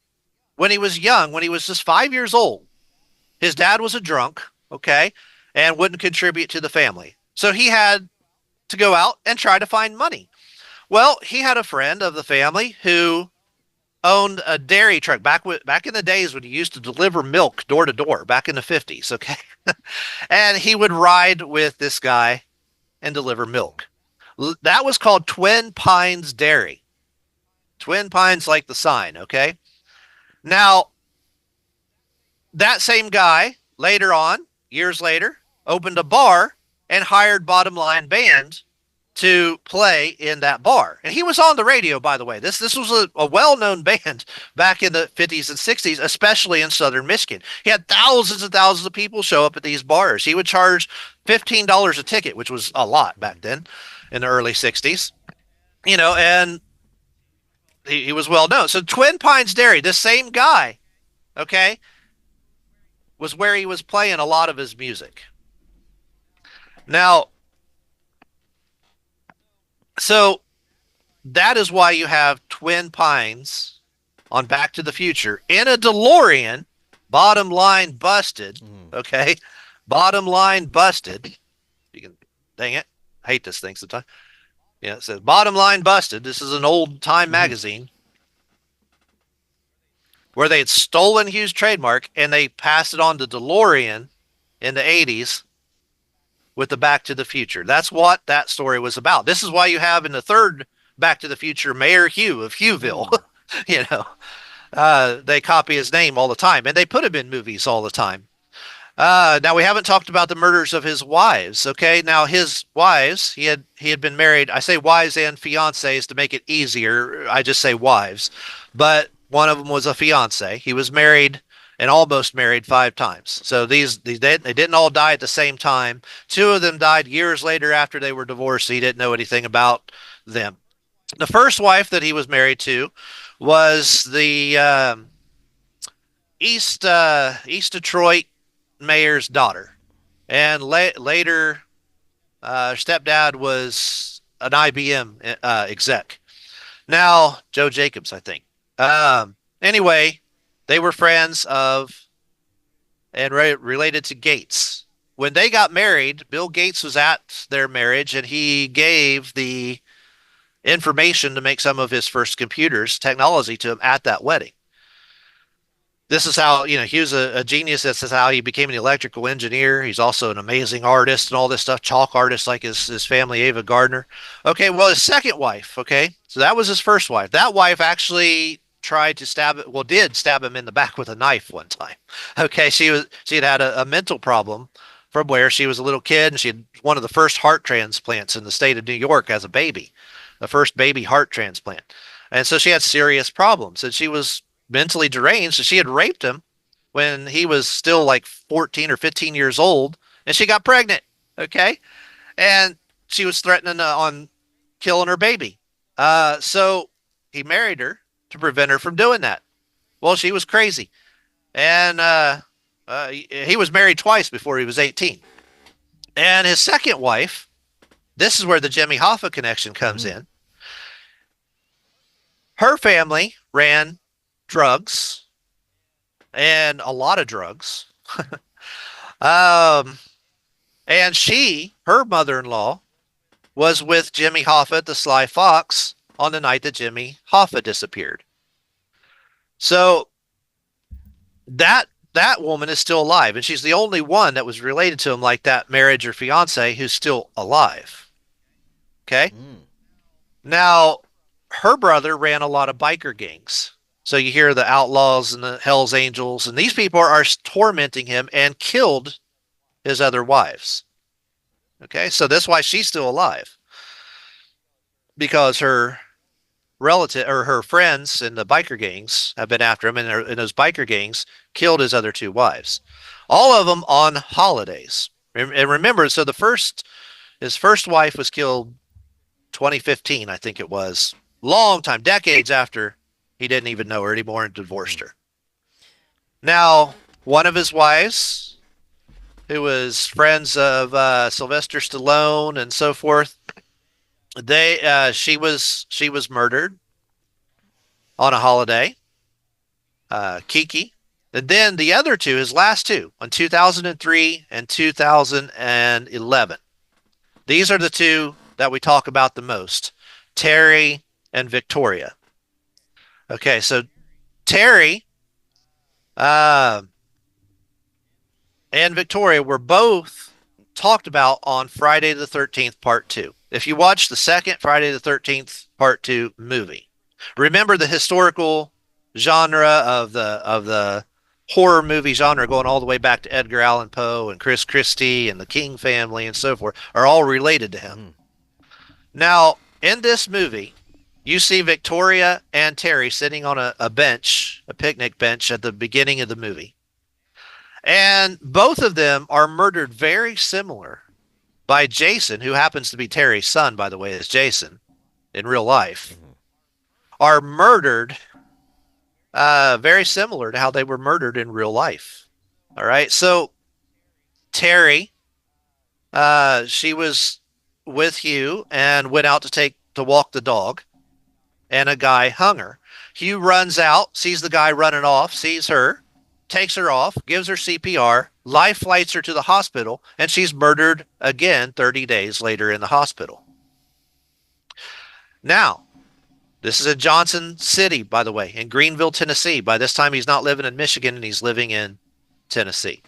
when he was young, when he was just 5 years old, his dad was a drunk, okay, and wouldn't contribute to the family. So he had to go out and try to find money. Well, he had a friend of the family who owned a dairy truck back in the days when you used to deliver milk door to door, back in the 50s, okay? And he would ride with this guy and deliver milk. That was called Twin Pines Dairy. Twin Pines, like the sign, okay? Now, that same guy later on, years later, opened a bar and hired Bottomline Band to play in that bar. And he was on the radio, by the way. This was a well-known band back in the 50s and 60s, especially in southern Michigan. He had thousands and thousands of people show up at these bars. He would charge $15 a ticket, which was a lot back then in the early 60s. And he was well known. So Twin Pines Dairy, this same guy, okay, was where he was playing a lot of his music. Now, so that is why you have Twin Pines on Back to the Future in a DeLorean, bottom line busted. Okay. Bottom line busted. You can, dang it. I hate this thing sometimes. Yeah, it says bottom line busted. This is an old time magazine where they had stolen Hughes' trademark and they passed it on to DeLorean in the 80s with the Back to the Future. That's what that story was about. This is why you have in the third Back to the Future Mayor Hugh of Hughville. They copy his name all the time, and they put him in movies all the time. Now, we haven't talked about the murders of his wives. Okay, now his wives, he had been married. I say wives and fiancés to make it easier. I just say wives, but one of them was a fiance. He was married and almost married 5 times. So they didn't all die at the same time. 2 of them died years later after they were divorced. He didn't know anything about them. The first wife that he was married to was the East Detroit mayor's daughter, and later stepdad was an IBM exec. Now Joe Jacobs, I think. Anyway, they were friends of and related to Gates. When they got married, Bill Gates was at their marriage, and he gave the information to make some of his first computers technology to him at that wedding. This is how, he was a genius. This is how he became an electrical engineer. He's also an amazing artist and all this stuff, chalk artist like his family, Ava Gardner. Okay, well, his second wife, okay, so that was his first wife. That wife actually tried to did stab him in the back with a knife one time. Okay, she had a mental problem from where she was a little kid, and she had one of the first heart transplants in the state of New York as a baby, the first baby heart transplant. And so she had serious problems, and she was mentally deranged. So she had raped him when he was still like 14 or 15 years old, and she got pregnant. Okay. And she was threatening on killing her baby. So he married her to prevent her from doing that. Well, she was crazy. And he was married twice before he was 18. And his second wife, this is where the Jimmy Hoffa connection comes in. Her family ran drugs, and a lot of drugs. And her mother-in-law, was with Jimmy Hoffa at the Sly Fox on the night that Jimmy Hoffa disappeared. So that that woman is still alive, and she's the only one that was related to him like that, marriage or fiance, who's still alive. Okay? Now, her brother ran a lot of biker gangs. So you hear the Outlaws and the Hells Angels, and these people are tormenting him and killed his other wives. Okay? So that's why she's still alive. Because her relative or her friends in the biker gangs have been after him, and those biker gangs killed his other two wives, all of them on holidays. And remember, so his first wife was killed 2015, I think it was, long time, decades after he didn't even know her anymore and divorced her. Now, one of his wives, who was friends of Sylvester Stallone and so forth, she was murdered on a holiday, Kiki. And then the other two, his last two, in 2003 and 2011. These are the two that we talk about the most, Terry and Victoria. Okay, so Terry and Victoria were both talked about on Friday the 13th Part 2. If you watch the second Friday the 13th Part 2 movie, remember the historical genre of the horror movie genre going all the way back to Edgar Allan Poe and Chris Christie and the King family and so forth are all related to him. Now, in this movie, you see Victoria and Terry sitting on a bench, a picnic bench at the beginning of the movie. And both of them are murdered very similar by Jason, who happens to be Terry's son, by the way, is Jason in real life, are murdered very similar to how they were murdered in real life. All right. So Terry, she was with Hugh and went out to walk the dog, and a guy hung her. Hugh runs out, sees the guy running off, sees her, takes her off, gives her CPR, life flights her to the hospital, and she's murdered again 30 days later in the hospital. Now, this is in Johnson City, by the way, in Greenville, Tennessee. By this time, he's not living in Michigan, and he's living in Tennessee.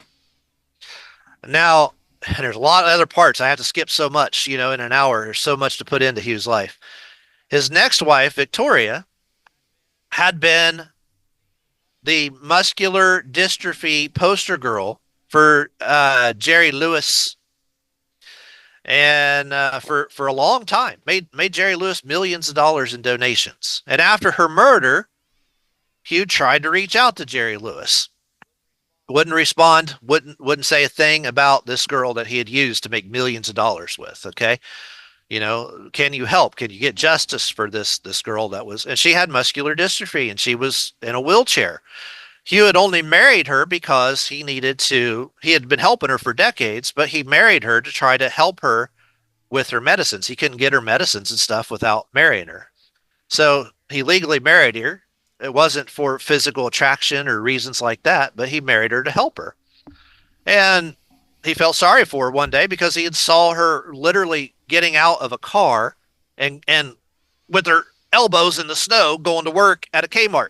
Now, there's a lot of other parts. I have to skip so much, in an hour. There's so much to put into Hugh's life. His next wife, Victoria, had been the muscular dystrophy poster girl for Jerry Lewis, and for a long time made Jerry Lewis millions of dollars in donations. And after her murder, Hugh tried to reach out to Jerry Lewis, wouldn't respond, wouldn't say a thing about this girl that he had used to make millions of dollars with. Okay, can you help? Can you get justice for this girl and she had muscular dystrophy and she was in a wheelchair. Hugh had only married her because he had been helping her for decades, but he married her to try to help her with her medicines. He couldn't get her medicines and stuff without marrying her. So he legally married her. It wasn't for physical attraction or reasons like that, but he married her to help her. And he felt sorry for her one day because he had saw her literally getting out of a car and with her elbows in the snow going to work at a Kmart.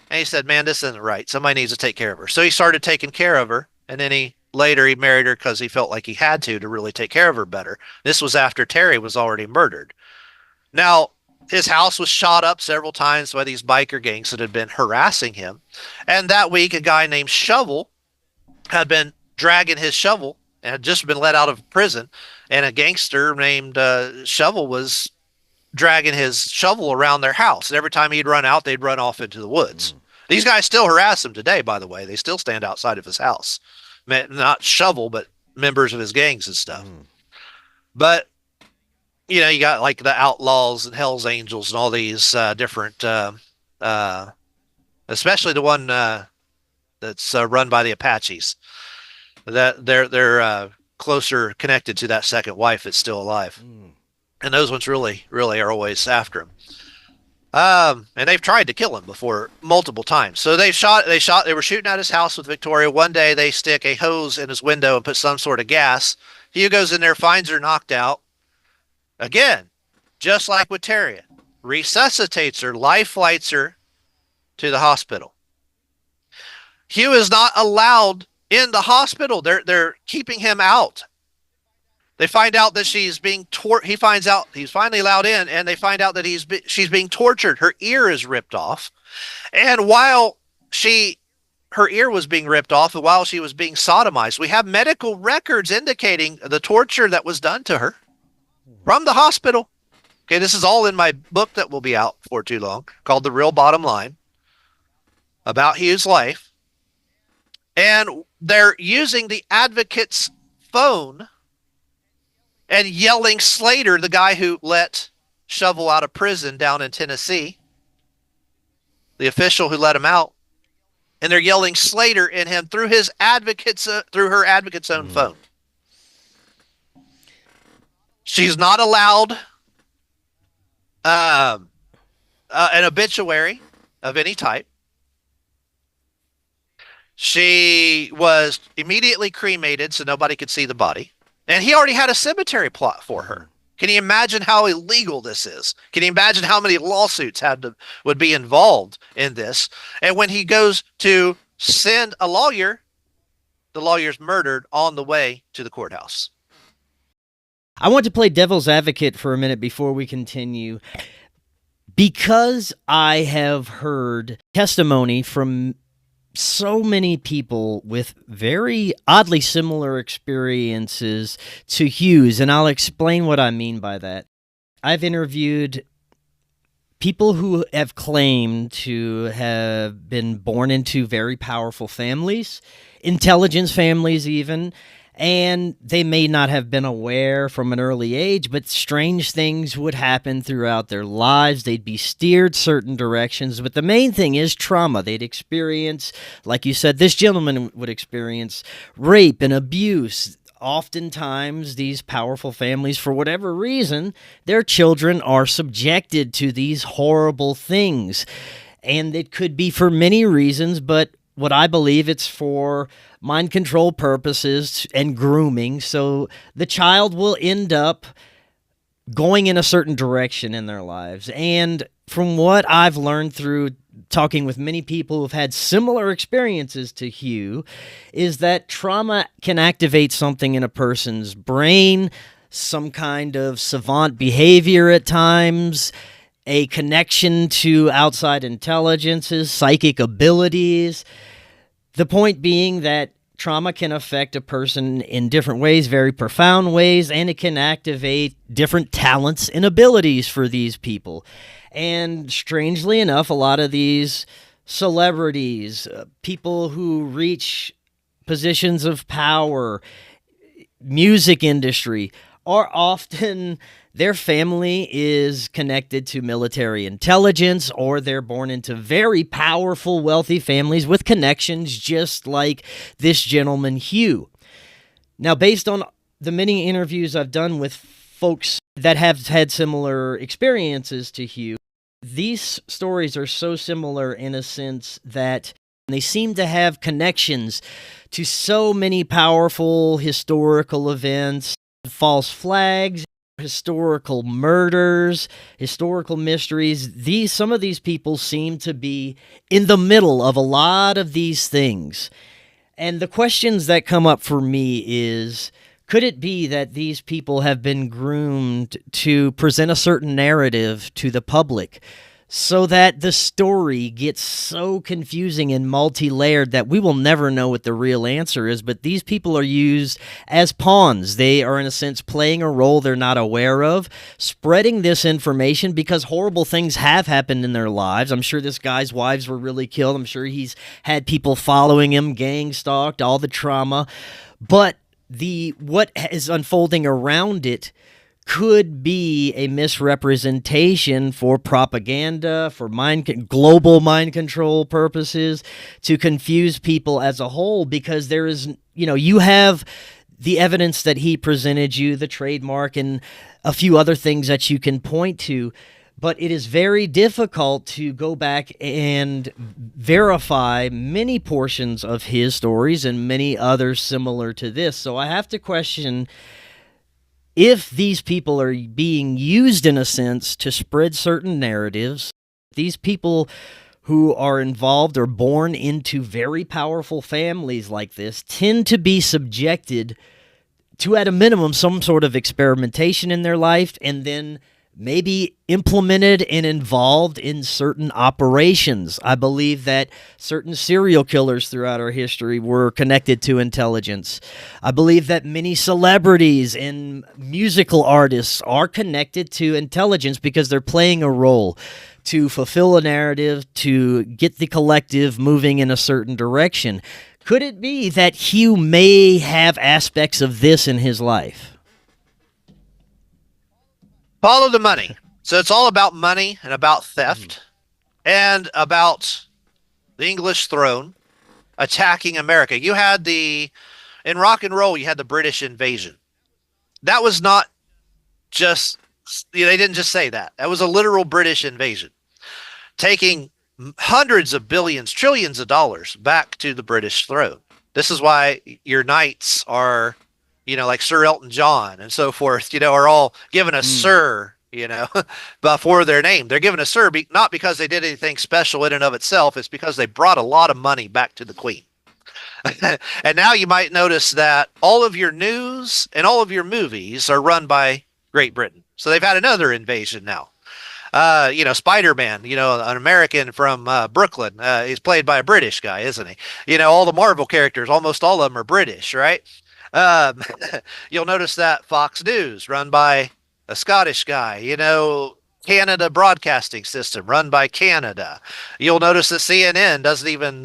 And he said, man, this isn't right. Somebody needs to take care of her. So he started taking care of her. And then he married her because he felt like he had to really take care of her better. This was after Terry was already murdered. Now, his house was shot up several times by these biker gangs that had been harassing him. And that week, a guy named Shovel had been dragging his shovel and had just been let out of prison. And a gangster named Shovel was dragging his shovel around their house. And every time he'd run out, they'd run off into the woods. These guys still harass him today, by the way. They still stand outside of his house. Not Shovel, but members of his gangs and stuff. But, you got like the Outlaws and Hells Angels and all these different, especially the one that's run by the Apaches. That they're closer connected to that second wife that's still alive. And those ones really are always after him. And they've tried to kill him before multiple times. So they were shooting at his house with Victoria. One day they stick a hose in his window and put some sort of gas. Hugh goes in there, finds her knocked out. Again, just like with Terry, resuscitates her, life flights her to the hospital. Hugh is not allowed in the hospital. They're keeping him out. They find out that she's being he finds out he's finally allowed in, and they find out that she's being tortured. Her ear is ripped off, and while her ear was being ripped off, and while she was being sodomized, we have medical records indicating the torture that was done to her from the hospital. Okay, this is all in my book that will be out for too long, called The Real Bottomline, about Hughes' life. And they're using the advocate's phone and yelling Slater, the guy who let Shovel out of prison down in Tennessee, the official who let him out, and they're yelling Slater in him through her advocate's own phone. She's not allowed an obituary of any type. She was immediately cremated so nobody could see the body. And he already had a cemetery plot for her. Can you imagine how illegal this is? Can you imagine how many lawsuits would be involved in this? And when he goes to send a lawyer, the lawyer's murdered on the way to the courthouse. I want to play devil's advocate for a minute before we continue. Because I have heard testimony from so many people with very oddly similar experiences to Hughes, and I'll explain what I mean by that. I've interviewed people who have claimed to have been born into very powerful families, intelligence families even, and they may not have been aware from an early age, but strange things would happen throughout their lives. They'd be steered certain directions, but the main thing is trauma. They'd experience, like you said, this gentleman would experience rape and abuse. Oftentimes, these powerful families, for whatever reason, their children are subjected to these horrible things. And it could be for many reasons, but what I believe it's for mind control purposes and grooming. So the child will end up going in a certain direction in their lives. And from what I've learned through talking with many people who've had similar experiences to Hugh, is that trauma can activate something in a person's brain, some kind of savant behavior at times, a connection to outside intelligences, psychic abilities. The point being that trauma can affect a person in different ways, very profound ways, and it can activate different talents and abilities for these people. And strangely enough, a lot of these celebrities, people who reach positions of power, music industry, are often, their family is connected to military intelligence, or they're born into very powerful, wealthy families with connections just like this gentleman, Hugh. Now, based on the many interviews I've done with folks that have had similar experiences to Hugh, these stories are so similar in a sense that they seem to have connections to so many powerful historical events, false flags, historical murders, historical mysteries. Some of these people seem to be in the middle of a lot of these things. And the questions that come up for me is, could it be that these people have been groomed to present a certain narrative to the public so that the story gets so confusing and multi-layered that we will never know what the real answer is, but these people are used as pawns. They are, in a sense, playing a role they're not aware of, spreading this information because horrible things have happened in their lives. I'm sure this guy's wives were really killed. I'm sure he's had people following him, gang stalked, all the trauma. But what is unfolding around it could be a misrepresentation for propaganda, for global mind control purposes, to confuse people as a whole, because there is, you have the evidence that he presented you, the trademark, and a few other things that you can point to, but it is very difficult to go back and verify many portions of his stories and many others similar to this. So I have to question if these people are being used in a sense to spread certain narratives. These people who are involved or born into very powerful families like this tend to be subjected to, at a minimum, some sort of experimentation in their life, and then maybe implemented and involved in certain operations. I believe that certain serial killers throughout our history were connected to intelligence. I believe that many celebrities and musical artists are connected to intelligence because they're playing a role to fulfill a narrative, to get the collective moving in a certain direction. Could it be that Hugh may have aspects of this in his life? Follow the money. So it's all about money and about theft and about the English throne attacking America. You had in rock and roll, you had the British invasion. That was not just, they didn't just say that. That was a literal British invasion, taking hundreds of billions, trillions of dollars back to the British throne. This is why your knights are, like Sir Elton John and so forth, are all given a sir, before their name. They're given a sir not because they did anything special in and of itself. It's because they brought a lot of money back to the Queen. And now you might notice that all of your news and all of your movies are run by Great Britain. So they've had another invasion now. Spider-Man, an American from Brooklyn. He's played by a British guy, isn't he? All the Marvel characters, almost all of them are British, right? You'll notice that Fox News, run by a Scottish guy, Canada Broadcasting System, run by Canada. You'll notice that CNN doesn't even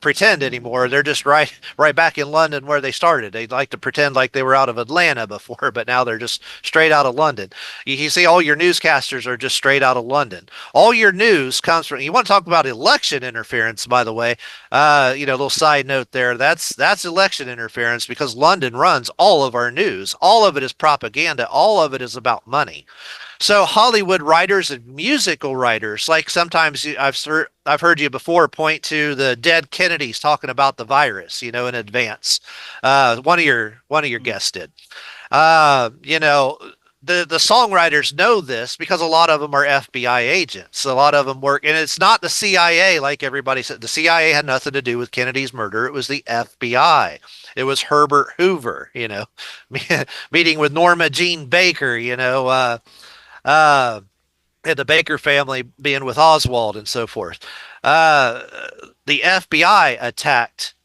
pretend anymore. They're just right back in London where they started. They like to pretend like they were out of Atlanta before, but now they're just straight out of London. You see all your newscasters are just straight out of London. All your news comes from, you want to talk about election interference, by the way, little side note there. That's election interference because London runs all of our news. All of it is propaganda. All of it is about money. So Hollywood writers and musical writers, like sometimes I've heard you before point to the dead Kennedys talking about the virus, in advance. One of your guests did. The songwriters know this because a lot of them are FBI agents. A lot of them work, and it's not the CIA like everybody said. The CIA had nothing to do with Kennedy's murder. It was the FBI. It was Herbert Hoover, meeting with Norma Jean Baker, and the Baker family being with Oswald and so forth. The FBI attacked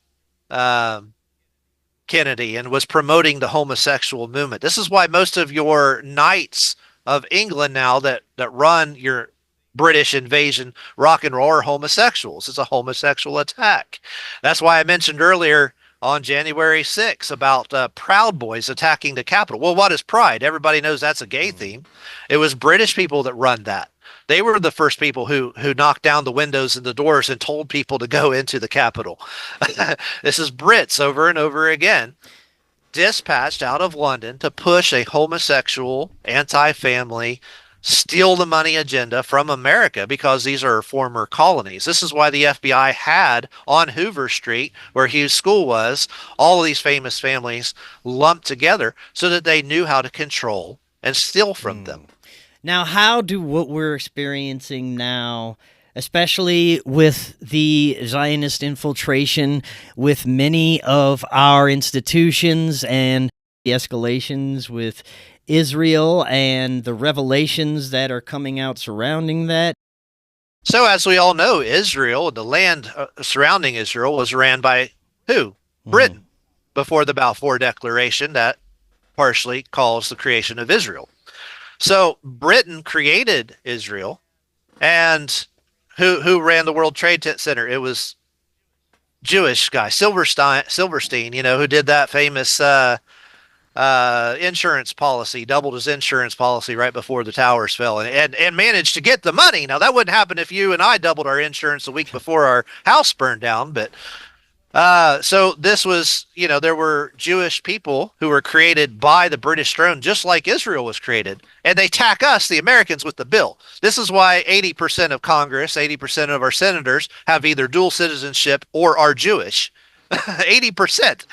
Kennedy and was promoting the homosexual movement. This is why most of your knights of England now that run your British invasion rock and roll are homosexuals. It's a homosexual attack. That's why I mentioned earlier on January 6th about Proud Boys attacking the Capitol. Well, what is Pride? Everybody knows that's a gay theme. It was British people that run that. They were the first people who knocked down the windows and the doors and told people to go into the Capitol. This is Brits over and over again, dispatched out of London to push a homosexual, anti-family, steal the money agenda from America because these are former colonies. This is why the FBI had on Hoover Street, where Hughes School was, all of these famous families lumped together so that they knew how to control and steal from them. Now, how do what we're experiencing now, especially with the Zionist infiltration with many of our institutions and the escalations with Israel and the revelations that are coming out surrounding that? So as we all know, Israel, the land surrounding Israel, was ran by who? Britain, before the Balfour Declaration that partially calls the creation of Israel. So Britain created Israel, and who ran the World Trade Center? It was Jewish guy, Silverstein, who did that famous insurance policy, doubled his insurance policy right before the towers fell, and managed to get the money. Now that wouldn't happen if you and I doubled our insurance a week before our house burned down, but so this was, there were Jewish people who were created by the British throne, just like Israel was created, and they tack us, the Americans, with the bill. This is why 80% of Congress, 80% of our senators have either dual citizenship or are Jewish. 80%.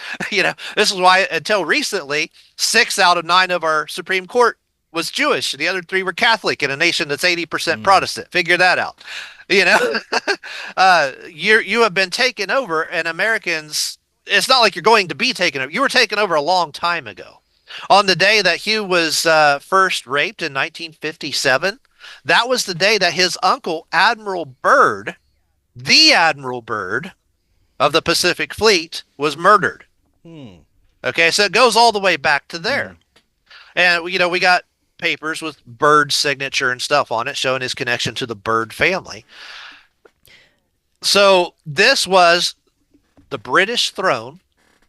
This is why until recently, 6 out of 9 of our Supreme Court was Jewish. The other 3 were Catholic in a nation that's 80% Protestant. Figure that out. You know, you have been taken over, and Americans. It's not like you're going to be taken over. You were taken over a long time ago. On the day that Hugh was first raped in 1957, that was the day that his uncle, Admiral Byrd, the Admiral Byrd of the Pacific Fleet, was murdered. Hmm. Okay, so it goes all the way back to Hmm. there. And, we got papers with Byrd's signature and stuff on it showing his connection to the Byrd family. So this was the British throne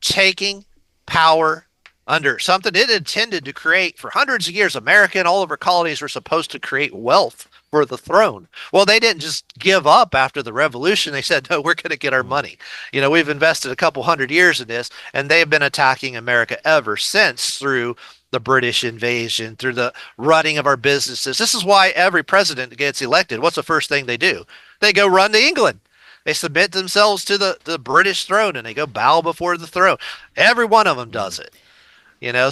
taking power under something it intended to create for hundreds of years. America and all of our colonies were supposed to create wealth for the throne. Well, they didn't just give up after the revolution. They said, no, we're going to get our money. We've invested a couple hundred years in this, and they've been attacking America ever since through the British invasion, through the running of our businesses. This is why every president that gets elected, what's the first thing they do? They go run to England. They submit themselves to the British throne and they go bow before the throne. Every one of them does it.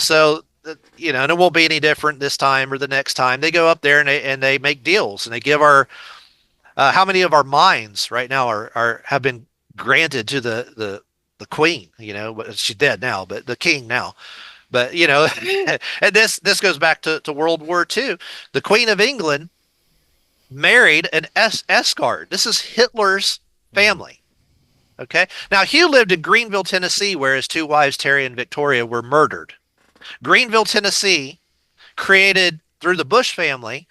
So and it won't be any different this time or the next time. They go up there and they make deals and they give our how many of our mines right now are have been granted to the queen. She's dead now, but the king now. But and this goes back to World War II. The Queen of England married an SS guard. This is Hitler's family. Okay. Now, Hugh lived in Greenville, Tennessee, where his two wives, Terry and Victoria, were murdered. Greenville, Tennessee, created through the Bush family.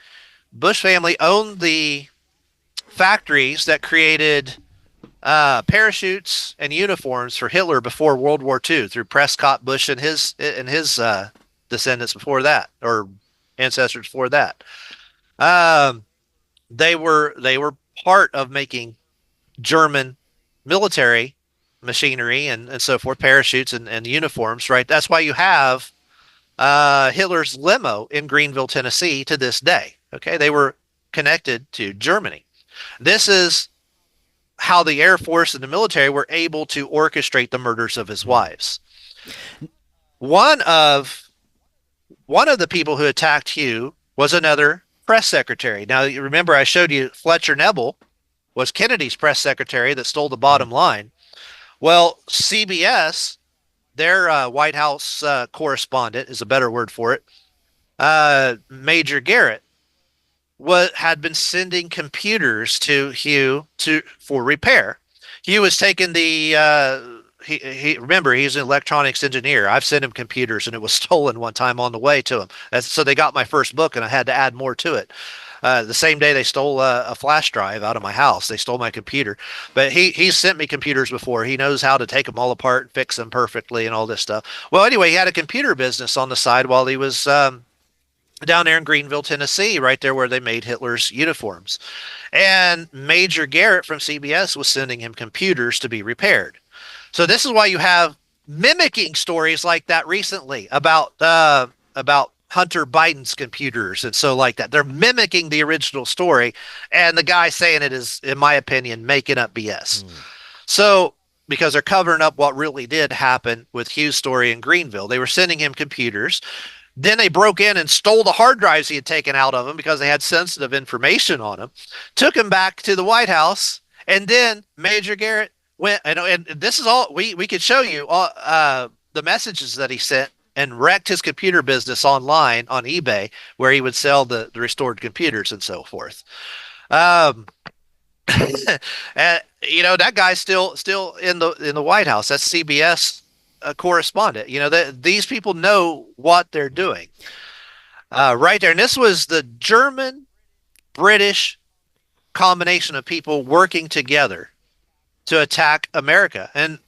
Bush family owned the factories that created parachutes and uniforms for Hitler before World War II through Prescott Bush and his descendants before that, or ancestors before that. Um, they were part of making German military machinery and so forth, parachutes and uniforms, right? That's why you have Hitler's limo in Greenville, Tennessee to this day. Okay, they were connected to Germany. This is how the Air Force and the military were able to orchestrate the murders of his wives. One of the people who attacked Hugh was another press secretary. Now, you remember I showed you Fletcher Nebel was Kennedy's press secretary that stole the bottom line. Well, CBS, their White House correspondent is a better word for it, Major Garrett, had been sending computers to Hugh for repair. Hugh was taking the he remember he's an electronics engineer. I've sent him computers and it was stolen one time on the way to him. So they got my first book and I had to add more to it. The same day they stole a flash drive out of my house. They stole my computer, but he's sent me computers before. He knows how to take them all apart and fix them perfectly and all this stuff. Well, anyway, he had a computer business on the side while he was down there in Greenville, Tennessee, right there where they made Hitler's uniforms. And Major Garrett from CBS was sending him computers to be repaired. So this is why you have mimicking stories like that recently about Hunter Biden's computers and so like that. They're mimicking the original story, and the guy saying it is, in my opinion, making up BS. So because they're covering up what really did happen with Hughes' story in Greenville, they were sending him computers. Then they broke in and stole the hard drives he had taken out of him because they had sensitive information on him, took him back to the White House, and then Major Garrett went, and this is all, we could show you all, the messages that he sent, and wrecked his computer business online on eBay where he would sell the restored computers and so forth. And, that guy's still in the White House. That's CBS correspondent. These people know what they're doing right there. And this was the German British combination of people working together to attack America. And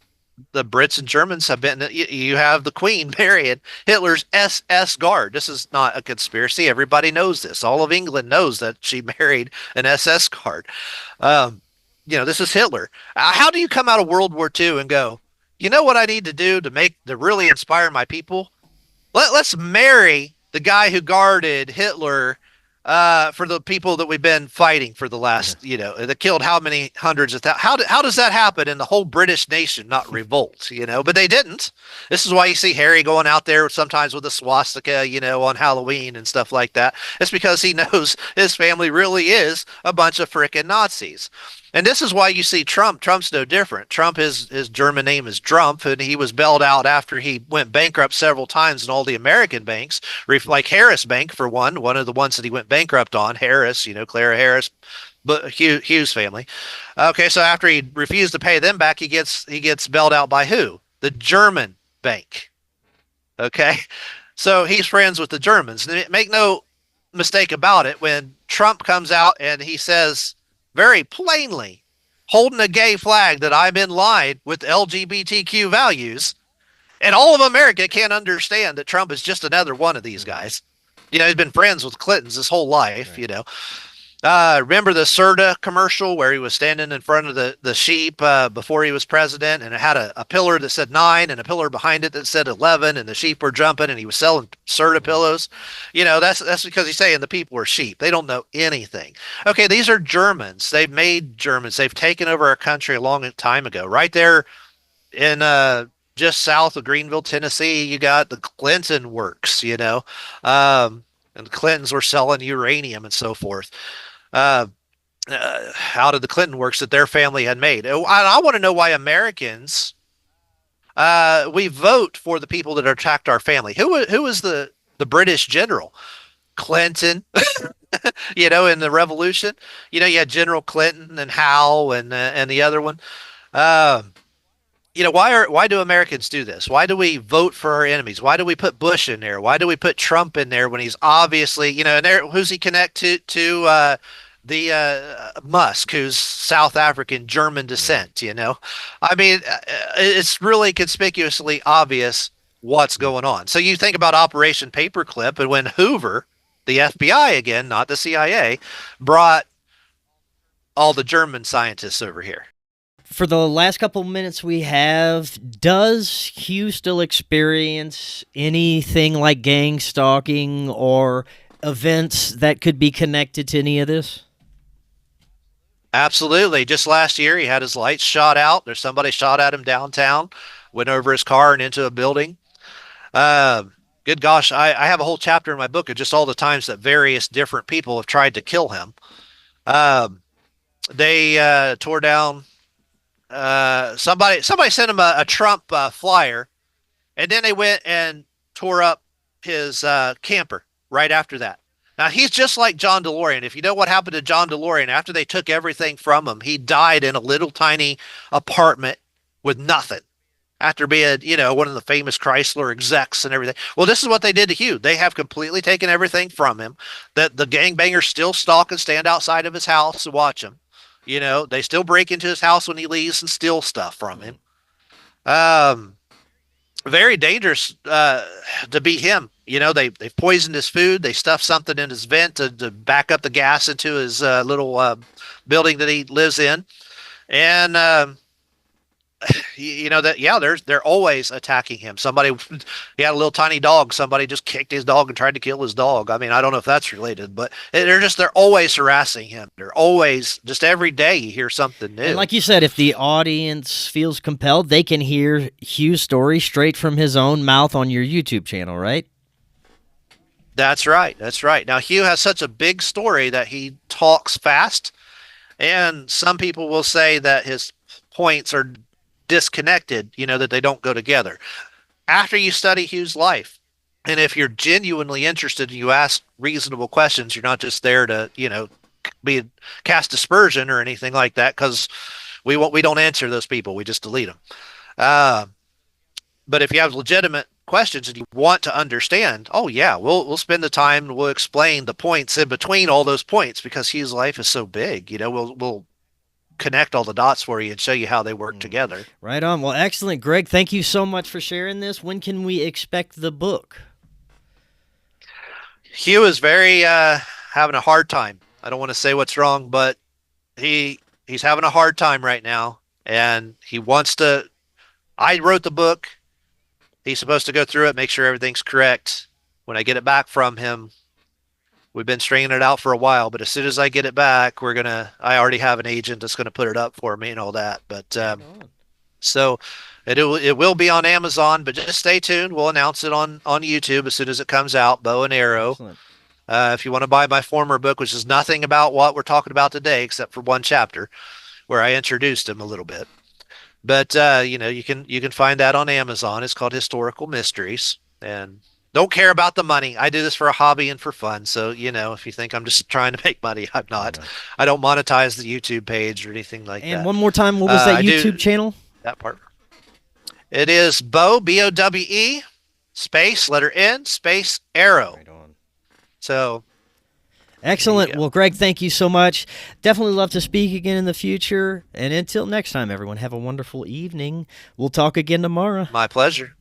the Brits and Germans have been, you have the Queen marrying Hitler's SS guard. This is not a conspiracy. Everybody knows this. All of England knows that she married an SS guard. This is Hitler. How do you come out of World War II and go, you know what I need to do to really inspire my people? Let's marry the guy who guarded Hitler for the people that we've been fighting for the last, that killed how many hundreds of thousands. How does that happen and the whole British nation not revolt, But they didn't. This is why you see Harry going out there sometimes with a swastika, on Halloween and stuff like that. It's because he knows his family really is a bunch of frickin' Nazis. And this is why you see Trump. Trump's no different. Trump, his German name is Trump, and he was bailed out after he went bankrupt several times in all the American banks, like Harris Bank, for one of the ones that he went bankrupt on, Harris, Clara Harris, but Hughes family. Okay, so after he refused to pay them back, he gets bailed out by who? The German bank. Okay, so he's friends with the Germans. Make no mistake about it, when Trump comes out and he says very plainly, holding a gay flag, that I'm in line with LGBTQ values, and all of America can't understand that Trump is just another one of these guys. He's been friends with Clintons his whole life, right. Remember the Serta commercial where he was standing in front of the sheep before he was president, and it had a pillar that said 9 and a pillar behind it that said 11, and the sheep were jumping, and he was selling Serta pillows. That's because he's saying the people are sheep. They don't know anything. Okay, these are Germans. They've made Germans. They've taken over our country a long time ago. Right there in just south of Greenville, Tennessee, you got the Clinton works, and the Clintons were selling uranium and so forth. Out of the Clinton works that their family had made. I want to know why Americans, we vote for the people that attacked our family. Who was the British general? Clinton, in the Revolution. You had General Clinton and Howe and the other one. Why do Americans do this? Why do we vote for our enemies? Why do we put Bush in there? Why do we put Trump in there when he's obviously, and who's he connect to the Musk, who's South African German descent, I mean, it's really conspicuously obvious what's going on. So you think about Operation Paperclip, and when Hoover, the FBI again, not the CIA, brought all the German scientists over here. For the last couple minutes we have, does Hugh still experience anything like gang stalking or events that could be connected to any of this? Absolutely. Just last year, he had his lights shot out. There's somebody shot at him downtown, went over his car and into a building. Good gosh, I have a whole chapter in my book of just all the times that various different people have tried to kill him. They tore down. Somebody sent him a Trump flyer, and then they went and tore up his camper right after that. Now, he's just like John DeLorean. If you know what happened to John DeLorean, after they took everything from him, he died in a little tiny apartment with nothing after being, one of the famous Chrysler execs and everything. Well, this is what they did to Hugh. They have completely taken everything from him. That the gangbangers still stalk and stand outside of his house and watch him. They still break into his house when he leaves and steal stuff from him. Very dangerous to be him. They've poisoned his food. They stuffed something in his vent to back up the gas into his little building that he lives in. And they're always attacking him. He had a little tiny dog. Somebody just kicked his dog and tried to kill his dog. I mean, I don't know if that's related, but they're always harassing him. They're always, just every day you hear something new. And like you said, if the audience feels compelled, they can hear Hugh's story straight from his own mouth on your YouTube channel, right? That's right. Now, Hugh has such a big story that he talks fast, and some people will say that his points are disconnected, that they don't go together. After you study Hugh's life, and if you're genuinely interested and you ask reasonable questions, you're not just there to, be cast aspersion or anything like that, because we don't answer those people. We just delete them. But if you have legitimate questions and you want to understand, oh yeah, we'll spend the time and we'll explain the points in between all those points, because Hugh's life is so big. We'll connect all the dots for you and show you how they work together. Right on. Well, excellent, Greg. Thank you so much for sharing this. When can we expect the book? Hugh is very having a hard time. I don't want to say what's wrong, but he's having a hard time right now, and he wants to. I wrote the book. He's supposed to go through it, make sure everything's correct. When I get it back from him, We've been stringing it out for a while, but as soon as I get it back, I already have an agent that's going to put it up for me and all that. But so it will be on Amazon, but just stay tuned. We'll announce it on YouTube as soon as it comes out, Bow and Arrow. Excellent. If you want to buy my former book, which is nothing about what we're talking about today, except for one chapter where I introduced him a little bit. But you can find that on Amazon. It's called Historical Mysteries, and don't care about the money. I do this for a hobby and for fun. So, if you think I'm just trying to make money, I'm not. I don't monetize the YouTube page or anything like that. And one more time, what was that YouTube channel? That part. It is Bowe, Bowe, space, letter N, space, arrow. Right on. So. Excellent. Well, Greg, thank you so much. Definitely love to speak again in the future. And until next time, everyone, have a wonderful evening. We'll talk again tomorrow. My pleasure.